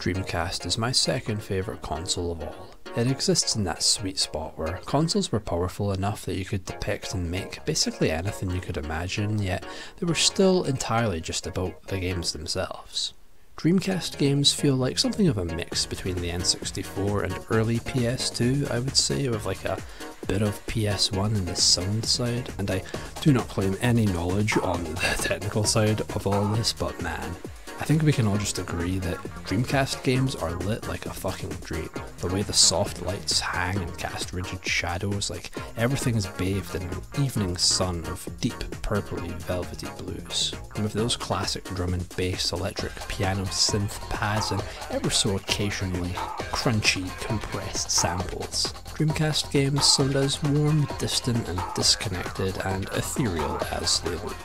Dreamcast is my second favourite console of all. It exists in that sweet spot where consoles were powerful enough that you could depict and make basically anything you could imagine, yet they were still entirely just about the games themselves. Dreamcast games feel like something of a mix between the N64 and early PS2, I would say, with like a bit of PS1 in the sound side, and I do not claim any knowledge on the technical side of all this, but man, I think we can all just agree that Dreamcast games are lit like a fucking dream. The way the soft lights hang and cast rigid shadows, like everything is bathed in an evening sun of deep purpley velvety blues. And with those classic drum and bass, electric piano synth pads, and ever so occasionally crunchy compressed samples, Dreamcast games sound as warm, distant and disconnected and ethereal as they look.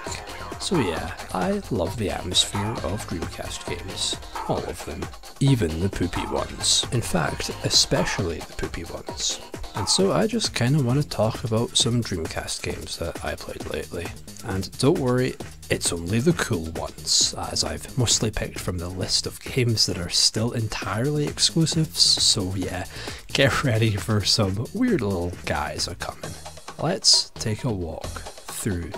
So yeah, I love the atmosphere of Dreamcast games. All of them. Even the poopy ones. In fact, especially the poopy ones. And so I just kinda want to talk about some Dreamcast games that I played lately. And don't worry, it's only the cool ones, as I've mostly picked from the list of games that are still entirely exclusives, so yeah, get ready for some weird little guys a-coming. Let's take a walk through.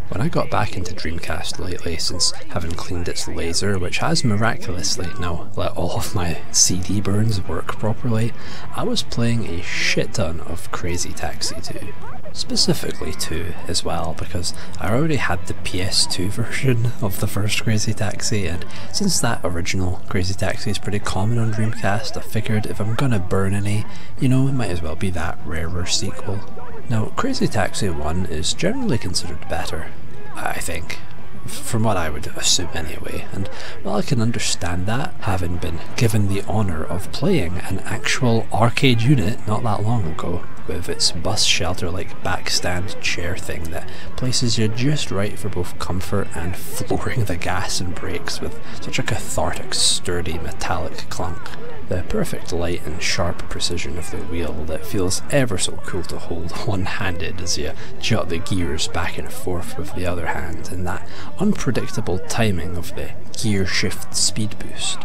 When I got back into Dreamcast lately, since having cleaned its laser, which has miraculously now let all of my CD burns work properly, I was playing a shit ton of Crazy Taxi 2. Specifically 2 as well, because I already had the PS2 version of the first Crazy Taxi, and since that original Crazy Taxi is pretty common on Dreamcast, I figured if I'm gonna burn any, you know, it might as well be that rarer sequel. Now, Crazy Taxi 1 is generally considered better, I think, from what I would assume anyway, and while I can understand that, having been given the honour of playing an actual arcade unit not that long ago, with its bus shelter-like backstand chair thing that places you just right for both comfort and flooring the gas and brakes with such a cathartic, sturdy, metallic clunk. The perfect light and sharp precision of the wheel that feels ever so cool to hold one-handed as you jut the gears back and forth with the other hand, and that unpredictable timing of the gear shift speed boost.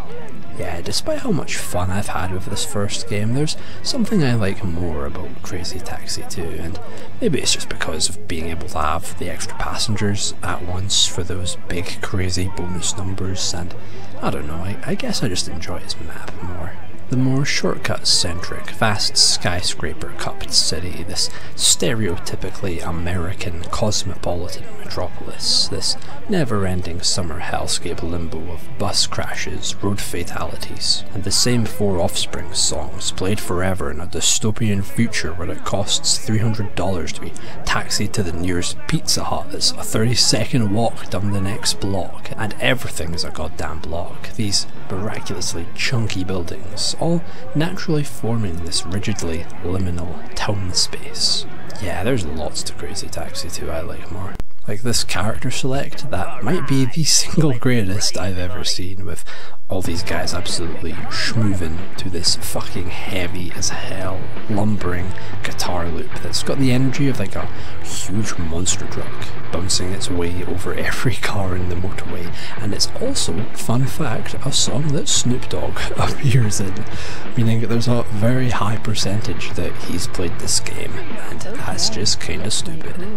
Yeah, despite how much fun I've had with this first game, there's something I like more about Crazy Taxi 2, and maybe it's just because of being able to have the extra passengers at once for those big crazy bonus numbers, and I don't know, I guess I just enjoy its map more. The more shortcut-centric, vast skyscraper-cupped city, this stereotypically American cosmopolitan metropolis, this never-ending summer hellscape limbo of bus crashes, road fatalities, and the same four Offspring songs played forever in a dystopian future where it costs $300 to be taxied to the nearest Pizza Hut that's a 30-second walk down the next block, and everything is a goddamn block. These miraculously chunky buildings, all naturally forming this rigidly liminal town space. Yeah, there's lots to Crazy Taxi 2 I like more. Like this character select that might be the single greatest I've ever seen, with all these guys absolutely schmoovin' to this fucking heavy as hell lumbering guitar loop that's got the energy of like a huge monster truck bouncing its way over every car in the motorway, and it's also, fun fact, a song that Snoop Dogg appears in, meaning there's a very high percentage that he's played this game, and that's just kinda stupid.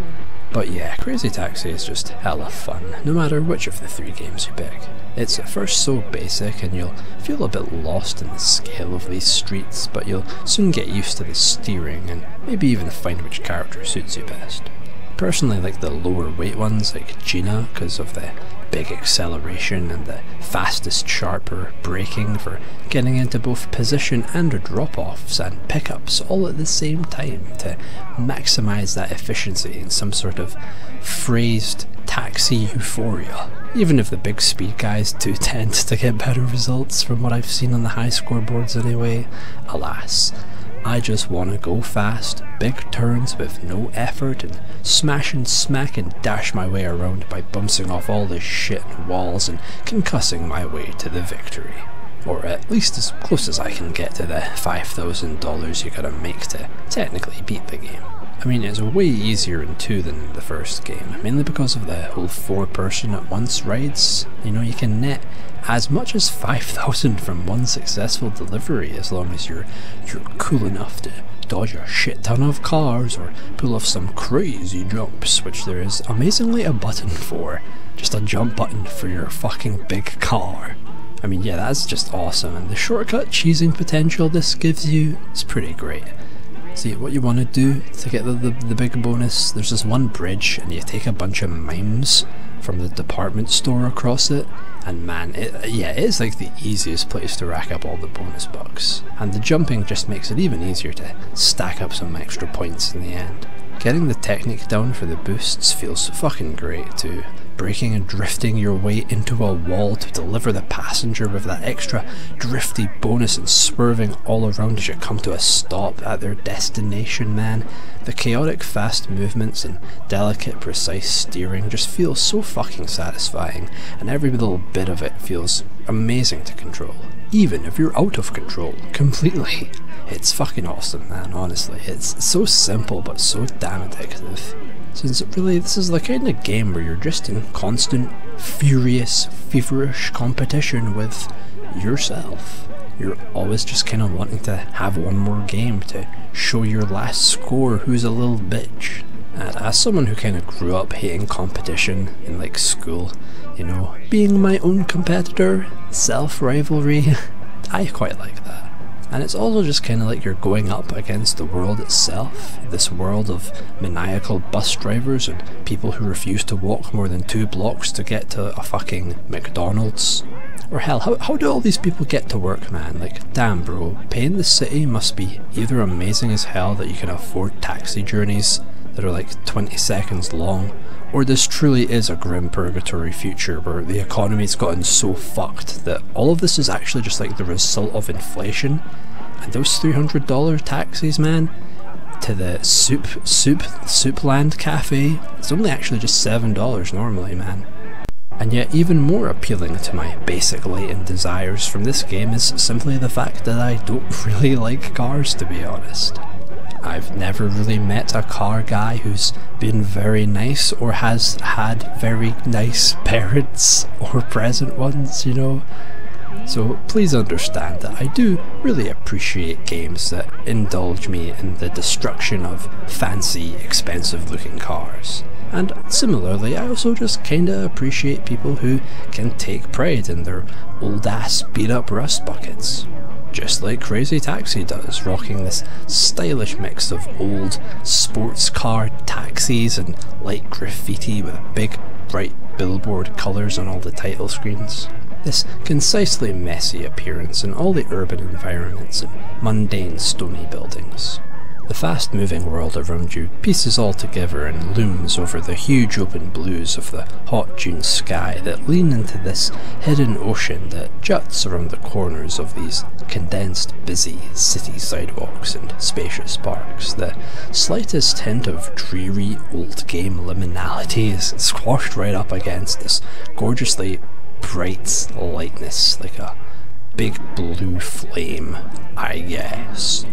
But yeah, Crazy Taxi is just hella fun, no matter which of the three games you pick. It's at first so basic and you'll feel a bit lost in the scale of these streets, but you'll soon get used to the steering and maybe even find which character suits you best. Personally, I like the lower weight ones like Gina because of the big acceleration and the fastest, sharper braking for getting into both position and drop-offs and pickups all at the same time to maximise that efficiency in some sort of phrased taxi euphoria. Even if the big speed guys do tend to get better results from what I've seen on the high scoreboards anyway, alas. I just want to go fast, big turns with no effort, and smash and smack and dash my way around by bouncing off all this shit and walls and concussing my way to the victory. Or at least as close as I can get to the $5,000 you gotta make to technically beat the game. I mean, it's way easier in 2 than the first game, mainly because of the whole 4-person at once rides. You know, you can net as much as 5,000 from one successful delivery as long as you're cool enough to dodge a shit ton of cars or pull off some crazy jumps, which there is amazingly a button for. Just a jump button for your fucking big car. I mean, yeah, that's just awesome, and the shortcut cheesing potential this gives you is pretty great. See, what you want to do to get the big bonus, there's this one bridge and you take a bunch of mimes from the department store across it, and man, it is like the easiest place to rack up all the bonus bucks. And the jumping just makes it even easier to stack up some extra points in the end. Getting the technique down for the boosts feels fucking great too. Braking and drifting your way into a wall to deliver the passenger with that extra drifty bonus and swerving all around as you come to a stop at their destination, man. The chaotic fast movements and delicate precise steering just feels so fucking satisfying, and every little bit of it feels amazing to control, even if you're out of control completely. It's fucking awesome, man, honestly. It's so simple but so damn addictive. Since really this is the kind of game where you're just in constant, furious, feverish competition with yourself. You're always just kind of wanting to have one more game to show your last score who's a little bitch. And as someone who kind of grew up hating competition in like school, you know, being my own competitor, self-rivalry, I quite like that. And it's also just kind of like you're going up against the world itself, this world of maniacal bus drivers and people who refuse to walk more than 2 blocks to get to a fucking McDonald's. Or hell, how do all these people get to work, man? Like, damn bro, pay in the city must be either amazing as hell that you can afford taxi journeys that are like 20 seconds long, or this truly is a grim purgatory future where the economy's gotten so fucked that all of this is actually just like the result of inflation. And those $300 taxis, man, to the Soupland Cafe, it's only actually just $7 normally, man. And yet even more appealing to my basic latent desires from this game is simply the fact that I don't really like cars, to be honest. I've never really met a car guy who's been very nice or has had very nice parents or present ones, you know. So please understand that I do really appreciate games that indulge me in the destruction of fancy, expensive looking cars. And similarly, I also just kinda appreciate people who can take pride in their old ass beat up rust buckets. Just like Crazy Taxi does, rocking this stylish mix of old sports car taxis and light graffiti with big bright billboard colours on all the title screens. This concisely messy appearance in all the urban environments and mundane stony buildings. The fast-moving world around you pieces all together and looms over the huge open blues of the hot June sky that lean into this hidden ocean that juts around the corners of these condensed, busy city sidewalks and spacious parks. The slightest hint of dreary old game liminality is squashed right up against this gorgeously bright lightness, like a big blue flame, I guess.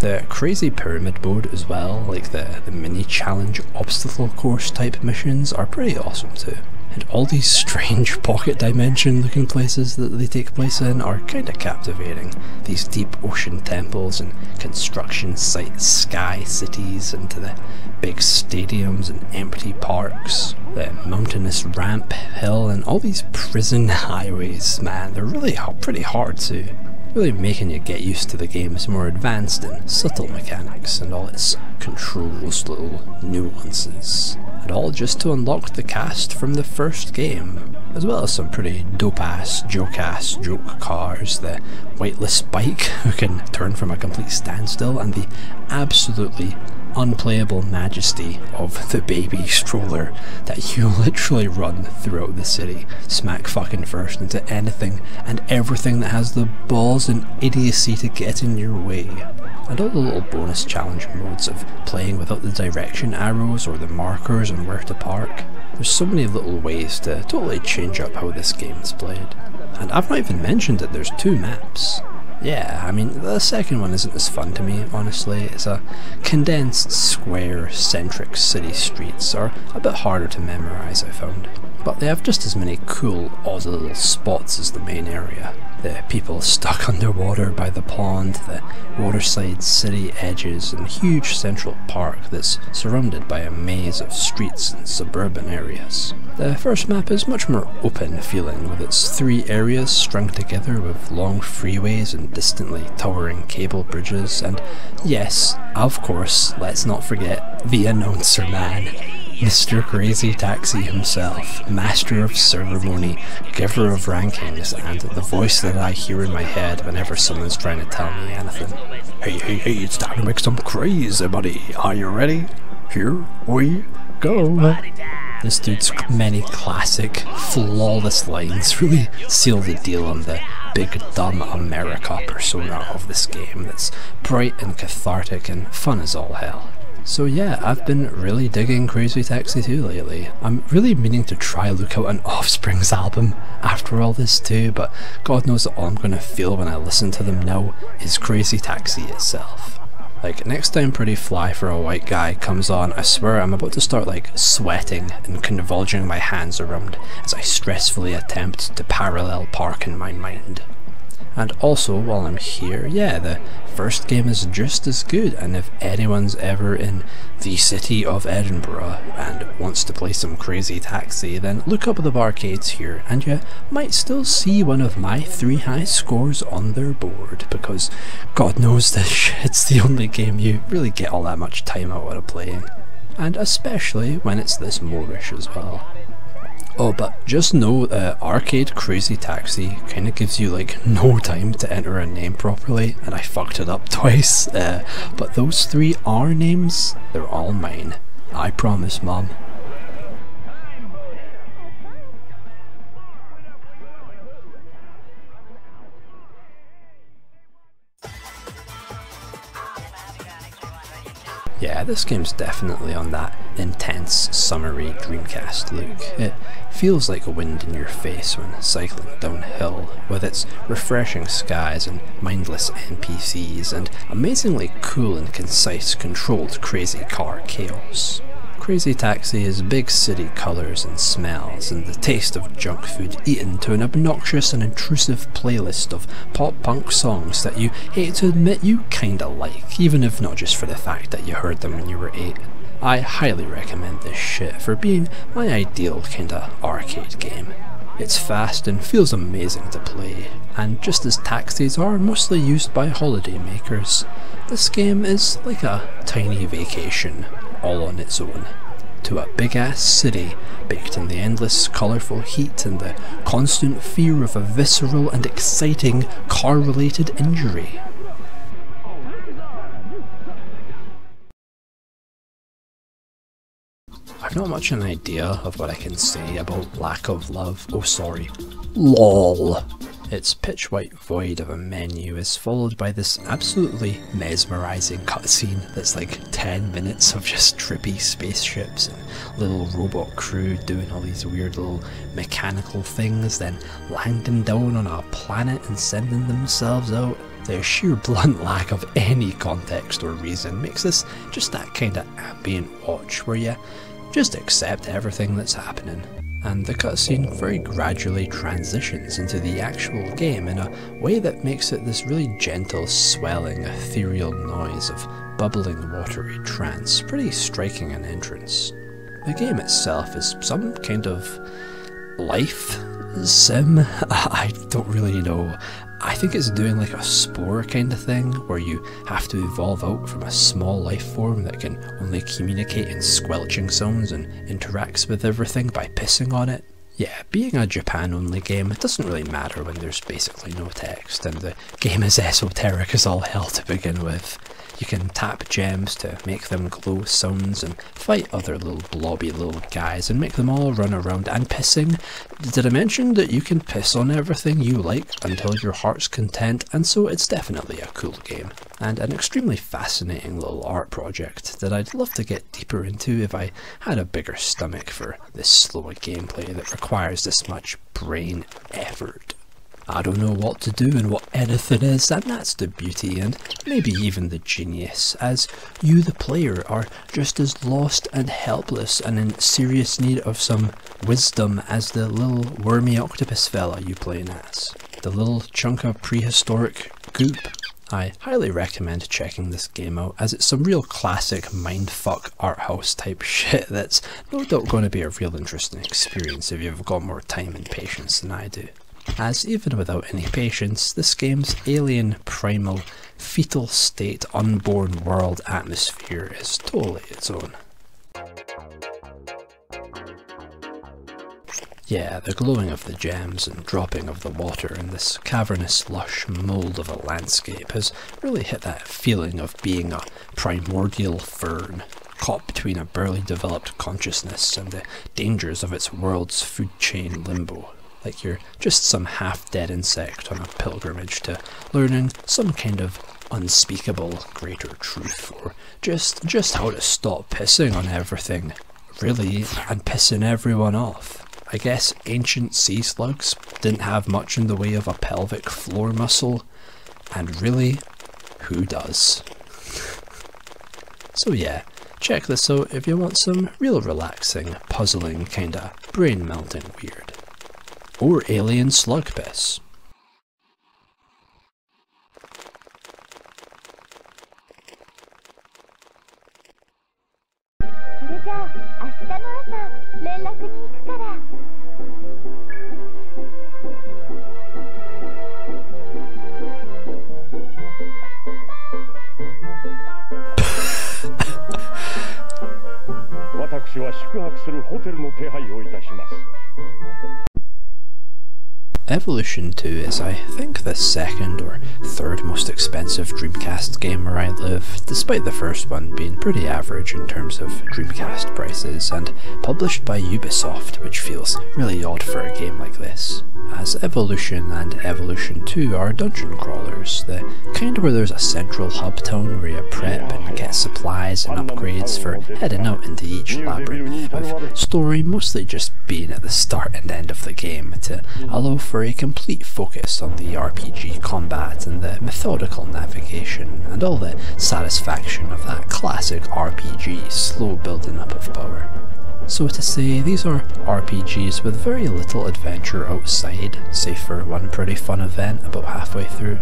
The crazy pyramid mode as well, like the mini challenge obstacle course type missions, are pretty awesome too. And all these strange pocket dimension looking places that they take place in are kinda captivating. These deep ocean temples and construction site sky cities into the big stadiums and empty parks. The mountainous ramp hill and all these prison highways, man, they're really pretty hard too. Really making you get used to the game's more advanced and subtle mechanics and all its controls, little nuances. And all just to unlock the cast from the first game, as well as some pretty dope-ass, joke cars, the weightless bike who can turn from a complete standstill, and the absolutely unplayable majesty of the baby stroller that you literally run throughout the city, smack fucking first into anything and everything that has the balls and idiocy to get in your way. And all the little bonus challenge modes of playing without the direction arrows or the markers on where to park. There's so many little ways to totally change up how this game is played. And I've not even mentioned that there's 2 maps. Yeah, I mean, the second one isn't as fun to me, honestly. It's a condensed, square-centric city streets are a bit harder to memorise, I found. But they have just as many cool, odd little spots as the main area. The people stuck underwater by the pond, the waterside city edges, and huge central park that's surrounded by a maze of streets and suburban areas. The first map is much more open feeling, with its 3 areas strung together with long freeways and distantly towering cable bridges, and yes, of course, let's not forget the announcer man. Mr. Crazy Taxi himself, master of ceremony, giver of rankings, and the voice that I hear in my head whenever someone's trying to tell me anything. Hey, it's time to make some crazy, buddy. Are you ready? Here we go. This dude's many classic, flawless lines really seal the deal on the big dumb America persona of this game that's bright and cathartic and fun as all hell. So yeah, I've been really digging Crazy Taxi 2 lately. I'm really meaning to try look out an Offspring's album after all this too, but God knows that all I'm gonna feel when I listen to them now is Crazy Taxi itself. Like, next time Pretty Fly for a White Guy comes on, I swear I'm about to start like sweating and convulging my hands around as I stressfully attempt to parallel park in my mind. And also, while I'm here, yeah, the first game is just as good, and if anyone's ever in the city of Edinburgh and wants to play some Crazy Taxi, then look up the barcades here, and you might still see one of my 3 high scores on their board, because God knows this shit's the only game you really get all that much time out of playing. And especially when it's this Moorish as well. Oh, but just know Arcade Crazy Taxi kind of gives you like no time to enter a name properly, and I fucked it up twice, but those 3 R names, they're all mine. I promise, Mom. Yeah, this game's definitely on that intense, summery Dreamcast look. It feels like a wind in your face when cycling downhill, with its refreshing skies and mindless NPCs and amazingly cool and concise controlled crazy car chaos. Crazy Taxi is big city colours and smells, and the taste of junk food eaten to an obnoxious and intrusive playlist of pop-punk songs that you hate to admit you kinda like, even if not just for the fact that you heard them when you were 8. I highly recommend this shit for being my ideal kinda arcade game. It's fast and feels amazing to play, and just as taxis are mostly used by holiday makers, this game is like a tiny vacation, all on its own, to a big-ass city baked in the endless colourful heat and the constant fear of a visceral and exciting car-related injury. I've not much an idea of what I can say about lack of love. Oh sorry. LOL. Its pitch white void of a menu is followed by this absolutely mesmerising cutscene that's like 10 minutes of just trippy spaceships and little robot crew doing all these weird little mechanical things, then landing down on a planet and sending themselves out. The sheer blunt lack of any context or reason makes this just that kind of ambient watch where you just accept everything that's happening. And the cutscene very gradually transitions into the actual game in a way that makes it this really gentle, swelling, ethereal noise of bubbling, watery trance, pretty striking an entrance. The game itself is some kind of life sim? I don't really know. I think it's doing like a Spore kind of thing, where you have to evolve out from a small life form that can only communicate in squelching sounds and interacts with everything by pissing on it. Yeah, being a Japan-only game, it doesn't really matter when there's basically no text, and the game is esoteric as all hell to begin with. You can tap gems to make them glow sounds and fight other little blobby little guys and make them all run around and pissing. Did I mention that you can piss on everything you like until your heart's content? And so it's definitely a cool game, and an extremely fascinating little art project that I'd love to get deeper into if I had a bigger stomach for this slow gameplay that requires this much brain effort. I don't know what to do and what anything is, and that's the beauty and maybe even the genius, as you the player are just as lost and helpless and in serious need of some wisdom as the little wormy octopus fella you playing as. The little chunk of prehistoric goop. I highly recommend checking this game out, as it's some real classic mindfuck art house type shit that's no doubt going to be a real interesting experience if you've got more time and patience than I do. As even without any patience, this game's alien, primal, fetal state, unborn world atmosphere is totally its own. Yeah, the glowing of the gems and dropping of the water in this cavernous, lush mould of a landscape has really hit that feeling of being a primordial fern, caught between a barely developed consciousness and the dangers of its world's food chain limbo. Like you're just some half-dead insect on a pilgrimage to learning some kind of unspeakable greater truth, or just how to stop pissing on everything, really, and pissing everyone off. I guess ancient sea slugs didn't have much in the way of a pelvic floor muscle, and really, who does? So yeah, check this out if you want some real relaxing, puzzling, kinda brain-melting weird. Or alien slug piss. それじゃあ明日の朝連絡に行くから。私は宿泊するホテルの手配をいたします。 Evolution 2 is, I think, the second or third most expensive Dreamcast game where I live, despite the first one being pretty average in terms of Dreamcast prices, and published by Ubisoft, which feels really odd for a game like this. As Evolution and Evolution 2 are dungeon crawlers, the kind where there's a central hub town where you prep and get supplies and upgrades for heading out into each labyrinth, with story mostly just being at the start and end of the game to allow for a complete focus on the RPG combat and the methodical navigation and all the satisfaction of that classic RPG slow building up of power. So to say, these are RPGs with very little adventure outside, save for one pretty fun event about halfway through.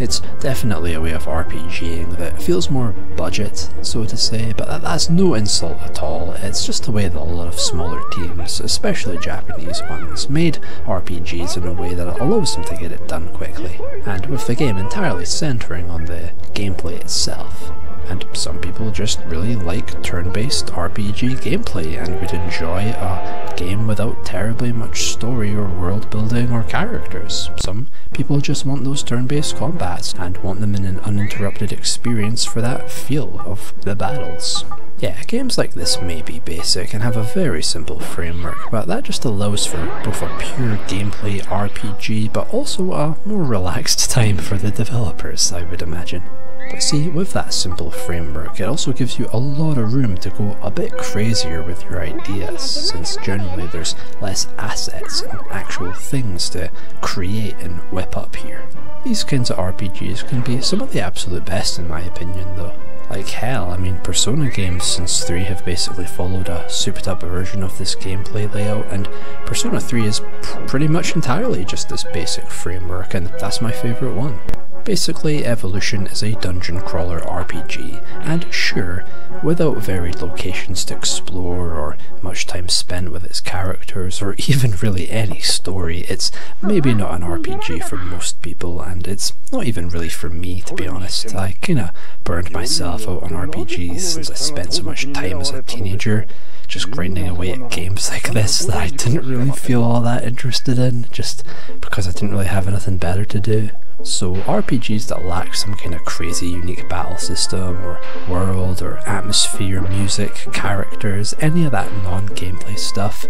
It's definitely a way of RPGing that feels more budget, so to say, but that's no insult at all. It's just the way that a lot of smaller teams, especially Japanese ones, made RPGs in a way that allows them to get it done quickly, and with the game entirely centering on the gameplay itself. And some people just really like turn-based RPG gameplay and would enjoy a game without terribly much story or world building or characters. Some people just want those turn-based combats and want them in an uninterrupted experience for that feel of the battles. Yeah, games like this may be basic and have a very simple framework, but that just allows for both a pure gameplay RPG but also a more relaxed time for the developers, I would imagine. But see, with that simple framework, it also gives you a lot of room to go a bit crazier with your ideas, since generally there's less assets and actual things to create and whip up here. These kinds of RPGs can be some of the absolute best in my opinion though. Like hell, I mean, Persona games since 3 have basically followed a souped up version of this gameplay layout, and Persona 3 is pretty much entirely just this basic framework, and that's my favourite one. Basically, Evolution is a dungeon crawler RPG, and sure, without varied locations to explore or much time spent with its characters or even really any story, it's maybe not an RPG for most people, and it's not even really for me, to be honest. I kinda burned myself out on RPGs since I spent so much time as a teenager just grinding away at games like this that I didn't really feel all that interested in, just because I didn't really have anything better to do. So RPGs that lack some kind of crazy unique battle system or world or atmosphere, music, characters, any of that non-gameplay stuff,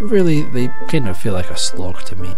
really they kind of feel like a slog to me.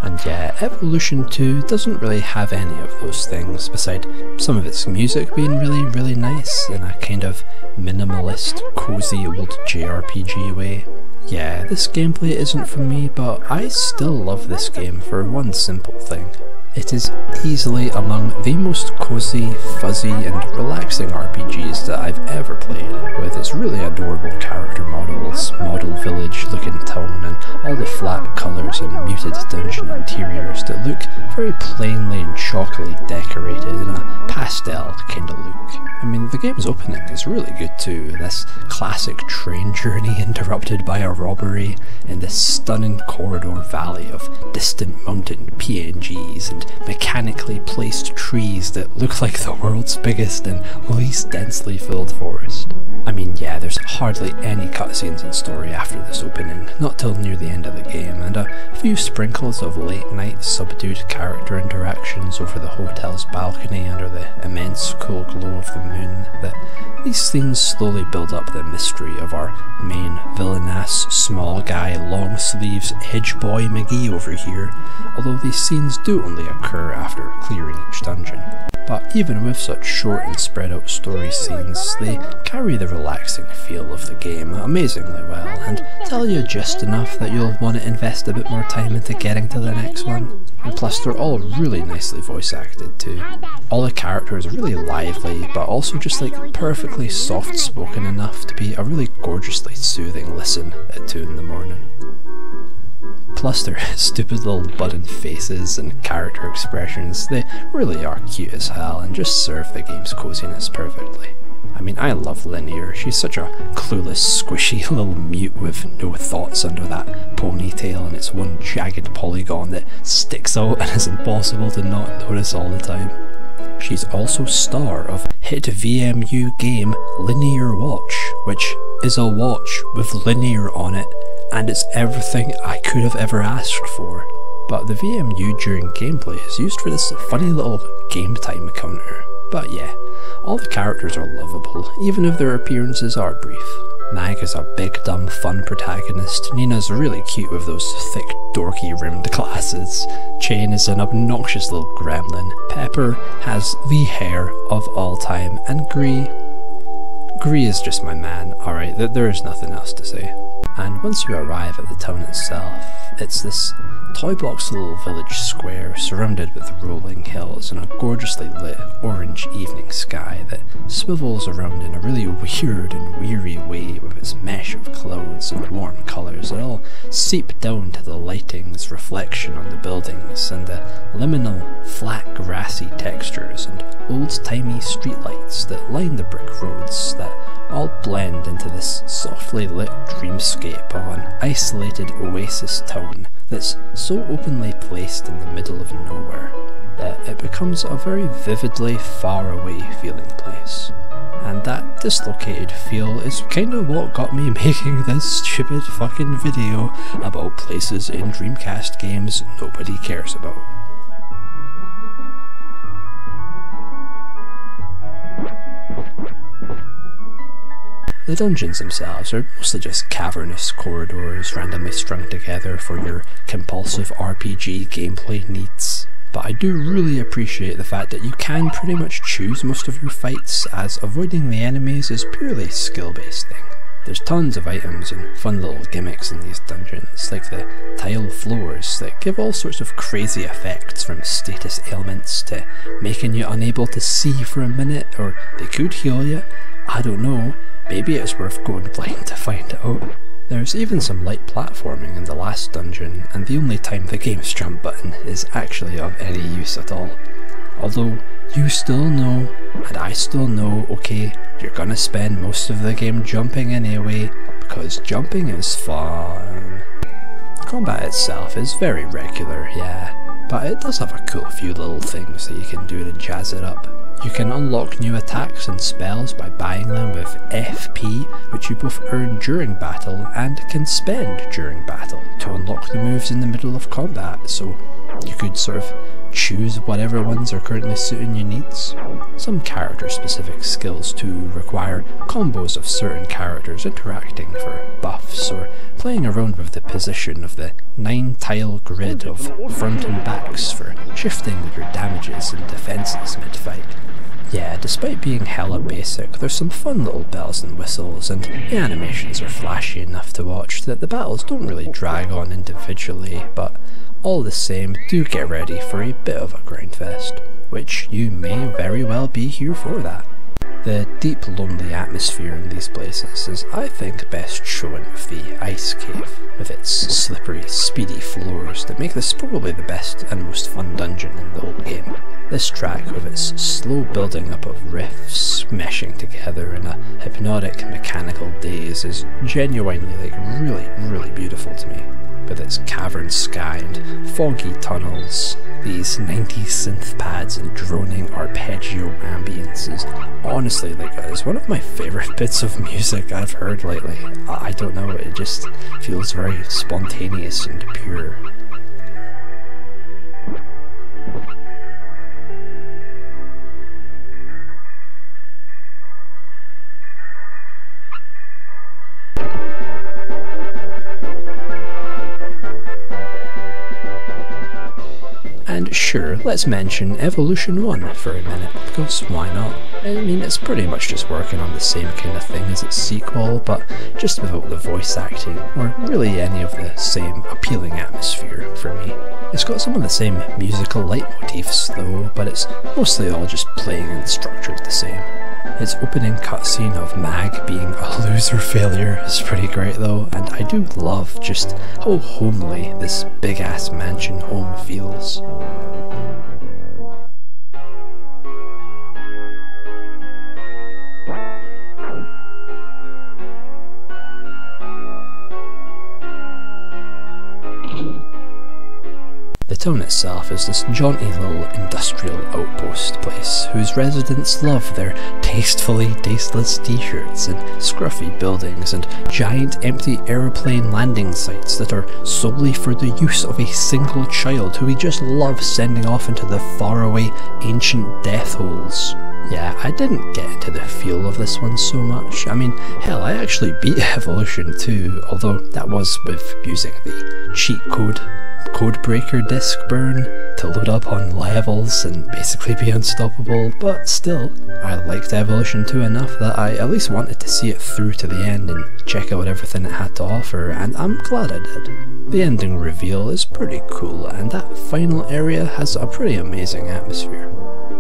And yeah, Evolution 2 doesn't really have any of those things, beside some of its music being really nice in a kind of minimalist, cozy old JRPG way. Yeah, this gameplay isn't for me, but I still love this game for one simple thing. It is easily among the most cozy, fuzzy and relaxing RPGs that I've ever played, with its really adorable character models, model village looking tone, and all the flat colours and muted dungeon interiors that look very plainly and chalkily decorated in a pastel kind of look. I mean, the game's opening is really good too, this classic train journey interrupted by a robbery in this stunning corridor valley of distant mountain PNGs and mechanically placed trees that look like the world's biggest and least densely filled forest. I mean, yeah, there's hardly any cutscenes in story after this opening, not till near the end of the game, and a few sprinkles of late night subdued character interactions over the hotel's balcony under the immense cool glow of the moon. That these scenes slowly build up the mystery of our main villain-ass small guy long sleeves edge boy McGee over here, although these scenes do only occur after clearing each dungeon. But even with such short and spread out story scenes, they carry the relaxing feel of the game amazingly well, and tell you just enough that you'll want to invest a bit more time into getting to the next one. And plus they're all really nicely voice acted too. All the characters are really lively, but also just like perfectly soft spoken enough to be a really gorgeously soothing listen at 2 in the morning. Plus their stupid little button faces and character expressions, they really are cute as hell and just serve the game's coziness perfectly. I mean, I love Linear, she's such a clueless, squishy little mute with no thoughts under that ponytail and its one jagged polygon that sticks out and is impossible to not notice all the time. She's also star of hit VMU game Linear Watch, which is a watch with Linear on it, and it's everything I could have ever asked for. But the VMU during gameplay is used for this funny little game time counter. But yeah, all the characters are lovable, even if their appearances are brief. Mag is a big dumb fun protagonist, Nina's really cute with those thick dorky rimmed glasses, Chain is an obnoxious little gremlin, Pepper has the hair of all time, and Gree is just my man, alright, there is nothing else to say. And once you arrive at the town itself, it's this toy box little village square surrounded with rolling hills and a gorgeously lit orange evening sky that swivels around in a really weird and weary way with its mesh of clouds and warm colours that all seep down to the lighting's reflection on the buildings and the liminal flat grassy textures and old-timey streetlights that line the brick roads that all blend into this softly lit dreamscape of an isolated oasis town that's so openly placed in the middle of nowhere that it becomes a very vividly far away feeling place. And that dislocated feel is kind of what got me making this stupid fucking video about places in Dreamcast games nobody cares about. The dungeons themselves are mostly just cavernous corridors randomly strung together for your compulsive RPG gameplay needs. But I do really appreciate the fact that you can pretty much choose most of your fights, as avoiding the enemies is purely a skill-based thing. There's tons of items and fun little gimmicks in these dungeons, like the tile floors that give all sorts of crazy effects, from status ailments to making you unable to see for a minute, or they could heal you, I don't know. Maybe it's worth going blind to find out. There's even some light platforming in the last dungeon, and the only time the game's jump button is actually of any use at all. Although, you still know, and I still know, okay, you're gonna spend most of the game jumping anyway, because jumping is fun. Combat itself is very regular, yeah, but it does have a cool few little things that you can do to jazz it up. You can unlock new attacks and spells by buying them with FP, which you both earn during battle and can spend during battle to unlock the moves in the middle of combat, so You could sort of choose whatever ones are currently suiting your needs. Some character-specific skills too require combos of certain characters interacting for buffs, or playing around with the position of the 9-tile grid of front and backs for shifting your damages and defences mid-fight. Yeah, despite being hella basic, there's some fun little bells and whistles, and the animations are flashy enough to watch that the battles don't really drag on individually, but all the same, do get ready for a bit of a grindfest, which you may very well be here for that. The deep, lonely atmosphere in these places is, I think, best shown with the Ice Cave, with its slippery, speedy floors that make this probably the best and most fun dungeon in the whole game. This track, with its slow building up of riffs meshing together in a hypnotic, mechanical daze, is genuinely, really beautiful to me. With its cavern sky and foggy tunnels, these 90s synth pads and droning arpeggio ambience is honestly, it's one of my favourite bits of music I've heard lately. I don't know, it just feels very spontaneous and pure. And sure, let's mention Evolution 1 for a minute, because why not? I mean, it's pretty much just working on the same kind of thing as its sequel, but just without the voice acting, or really any of the same appealing atmosphere for me. It's got some of the same musical leitmotifs though, but it's mostly all just playing and structured the same. Its opening cutscene of Mag being a loser failure is pretty great though, and I do love just how homely this big ass mansion home feels. The town itself is this jaunty little industrial outpost place whose residents love their tastefully tasteless t-shirts and scruffy buildings and giant empty aeroplane landing sites that are solely for the use of a single child who he just loves sending off into the faraway ancient death holes. Yeah, I didn't get into the feel of this one so much. I mean, hell, I actually beat Evolution 2, although that was with using the cheat codebreaker disc burn to load up on levels and basically be unstoppable, but still, I liked Evolution 2 enough that I at least wanted to see it through to the end and check out everything it had to offer, and I'm glad I did. The ending reveal is pretty cool, and that final area has a pretty amazing atmosphere.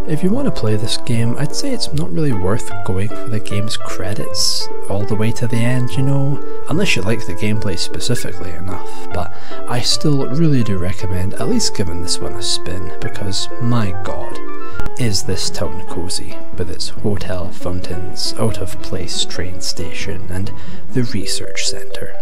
If you want to play this game, I'd say it's not really worth going for the game's credits all the way to the end, you know, unless you like the gameplay specifically enough, but I still really do recommend at least giving this one a spin, because my god, is this town cozy, with its hotel fountains, out-of-place train station, and the research centre.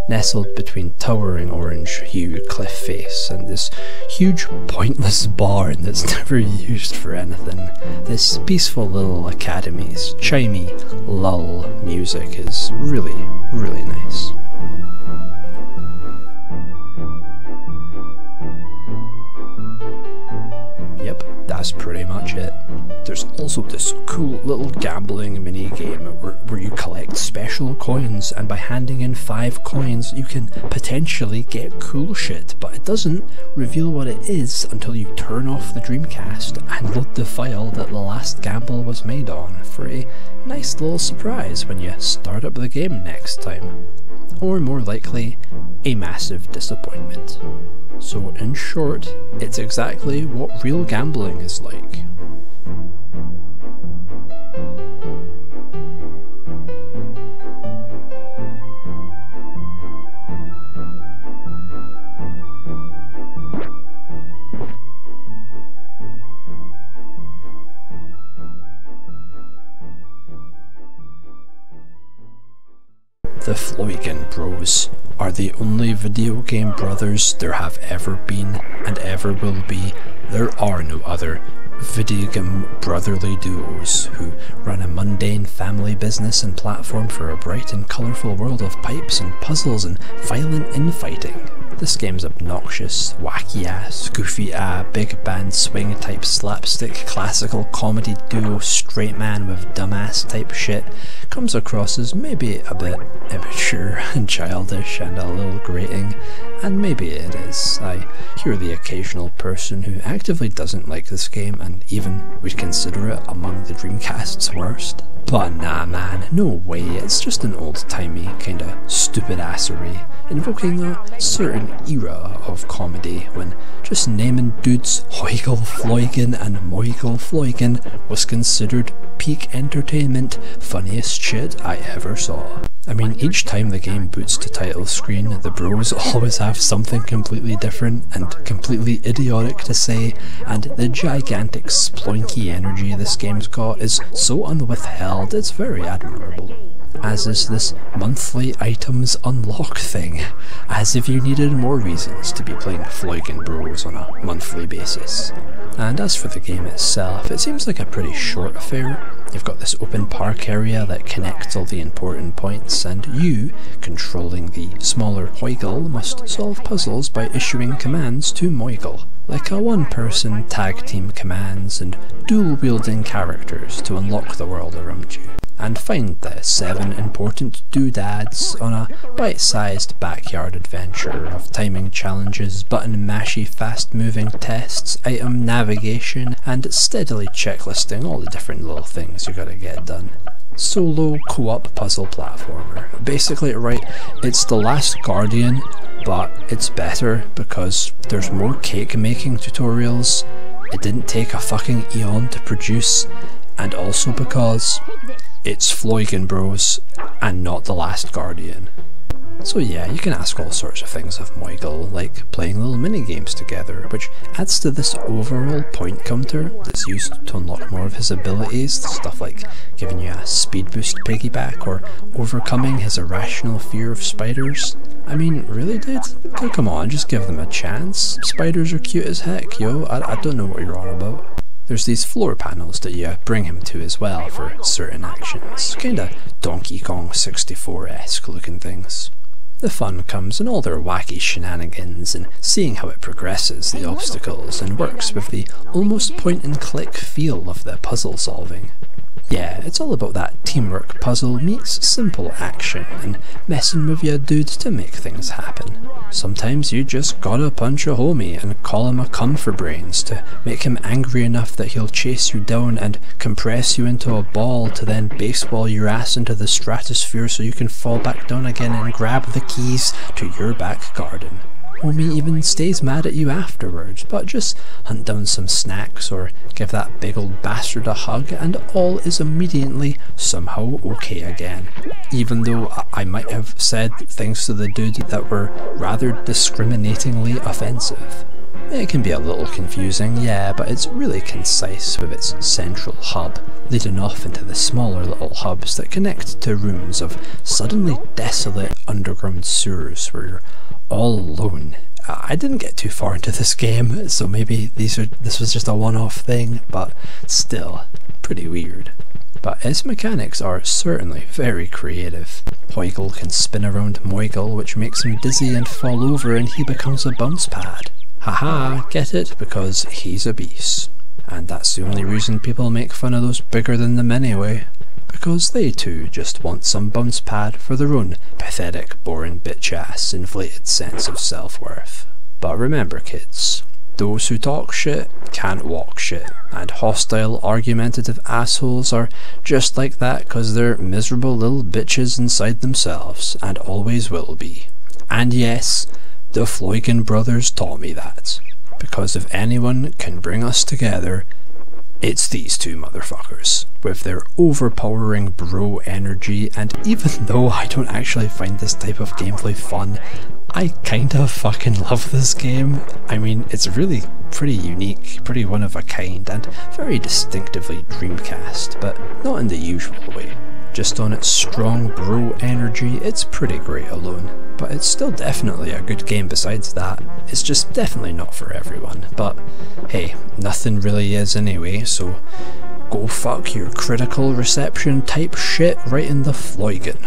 Nestled between towering orange-hued cliff face and this huge pointless barn that's never used for anything, this peaceful little academy's chimey lull music is really nice. Yep, that's pretty much it. There's also this cool little gambling mini-game where you collect special coins, and by handing in 5 coins you can potentially get cool shit, but it doesn't reveal what it is until you turn off the Dreamcast and load the file that the last gamble was made on for a nice little surprise when you start up the game next time. Or more likely, a massive disappointment. So in short, it's exactly what real gambling is like. The Floigan Bros are the only video game brothers there have ever been and ever will be There are no other video game brotherly duos who run a mundane family business and platform for a bright and colourful world of pipes and puzzles and violent infighting. This game's obnoxious, wacky-ass, big band swing type slapstick classical comedy duo straight man with dumbass type shit comes across as maybe a bit immature and childish and a little grating, and maybe it is. I hear the occasional person who actively doesn't like this game and even would consider it among the Dreamcast's worst. But nah man, no way, it's just an old-timey, kinda stupid-assery, invoking a certain era of comedy when just naming dudes Ooooga Floigan and Moigle Floigan was considered peak entertainment, funniest shit I ever saw. I mean, each time the game boots to title screen, the bros always have something completely different and completely idiotic to say, and the gigantic sploinky energy this game's got is so unwithheld, it's very admirable. As is this monthly items unlock thing, as if you needed more reasons to be playing Floigan Bros on a monthly basis. And as for the game itself, it seems like a pretty short affair. You've got this open park area that connects all the important points, and you, controlling the smaller Ooooga, must solve puzzles by issuing commands to Moigle, like a one-person tag team commands and dual-wielding characters to unlock the world around you, and find the 7 important doodads on a bite-sized backyard adventure of timing challenges, button-mashy fast-moving tests, item navigation, and steadily checklisting all the different little things you gotta get done. Solo co-op puzzle platformer. Basically, right, it's The Last Guardian, but it's better because there's more cake making tutorials, it didn't take a fucking eon to produce, and also because it's Floigan Bros and not The Last Guardian. So yeah, you can ask all sorts of things of Moigle, like playing little mini-games together, which adds to this overall point counter that's used to unlock more of his abilities, stuff like giving you a speed boost piggyback or overcoming his irrational fear of spiders. I mean, really dude? Come on, just give them a chance. Spiders are cute as heck, yo, I don't know what you're on about. There's these floor panels that you bring him to as well for certain actions, kinda Donkey Kong 64-esque looking things. The fun comes in all their wacky shenanigans and seeing how it progresses the obstacles and works with the almost point-and-click feel of the puzzle solving. Yeah, it's all about that teamwork puzzle meets simple action and messing with your dude to make things happen. Sometimes you just gotta punch a homie and call him a cum for brains to make him angry enough that he'll chase you down and compress you into a ball to then baseball your ass into the stratosphere so you can fall back down again and grab the keys to your back garden. Homie even stays mad at you afterwards, but just hunt down some snacks or give that big old bastard a hug and all is immediately somehow okay again. Even though I might have said things to the dude that were rather discriminatingly offensive. It can be a little confusing, yeah, but it's really concise with its central hub, leading off into the smaller little hubs that connect to rooms of suddenly desolate underground sewers where you're all alone. I didn't get too far into this game, so maybe this was just a one-off thing, but still, pretty weird. But its mechanics are certainly very creative. Ooooga can spin around Moigle, which makes him dizzy and fall over and he becomes a bounce pad. Haha, get it? Because he's a beast. And that's the only reason people make fun of those bigger than them anyway. Because they too just want some bounce pad for their own pathetic, boring bitch-ass inflated sense of self-worth. But remember kids, those who talk shit can't walk shit, and hostile, argumentative assholes are just like that cause they're miserable little bitches inside themselves, and always will be. And yes, the Floigan brothers taught me that, because if anyone can bring us together, it's these two motherfuckers, with their overpowering bro energy, and even though I don't actually find this type of gameplay fun, I kinda fucking love this game. I mean, it's really pretty unique, pretty one of a kind, and very distinctively Dreamcast, but not in the usual way. Just on its strong bro energy, it's pretty great alone. But it's still definitely a good game besides that. It's just definitely not for everyone. But hey, nothing really is anyway, so go fuck your critical reception type shit right in the Floigan.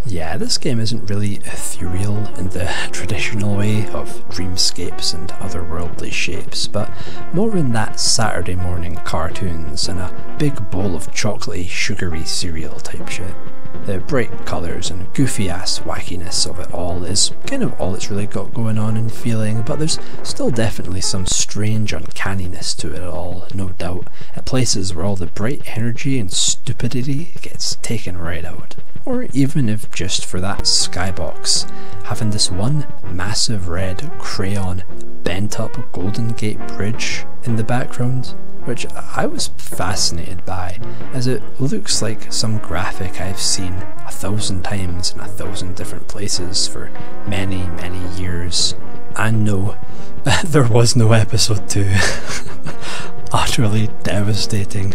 Yeah, this game isn't really ethereal in the traditional way of dreamscapes and otherworldly shapes, but more in that Saturday morning cartoons and a big bowl of chocolatey, sugary cereal type shit. The bright colours and goofy ass wackiness of it all is kind of all it's really got going on and feeling, but there's still definitely some strange uncanniness to it all, no doubt, at places where all the bright energy and stupidity gets taken right out. Or even if just for that skybox, having this one massive red crayon bent up Golden Gate Bridge in the background, which I was fascinated by, as it looks like some graphic I've seen 1,000 times in 1,000 different places for many, many years. And no, there was no episode 2. Utterly devastating,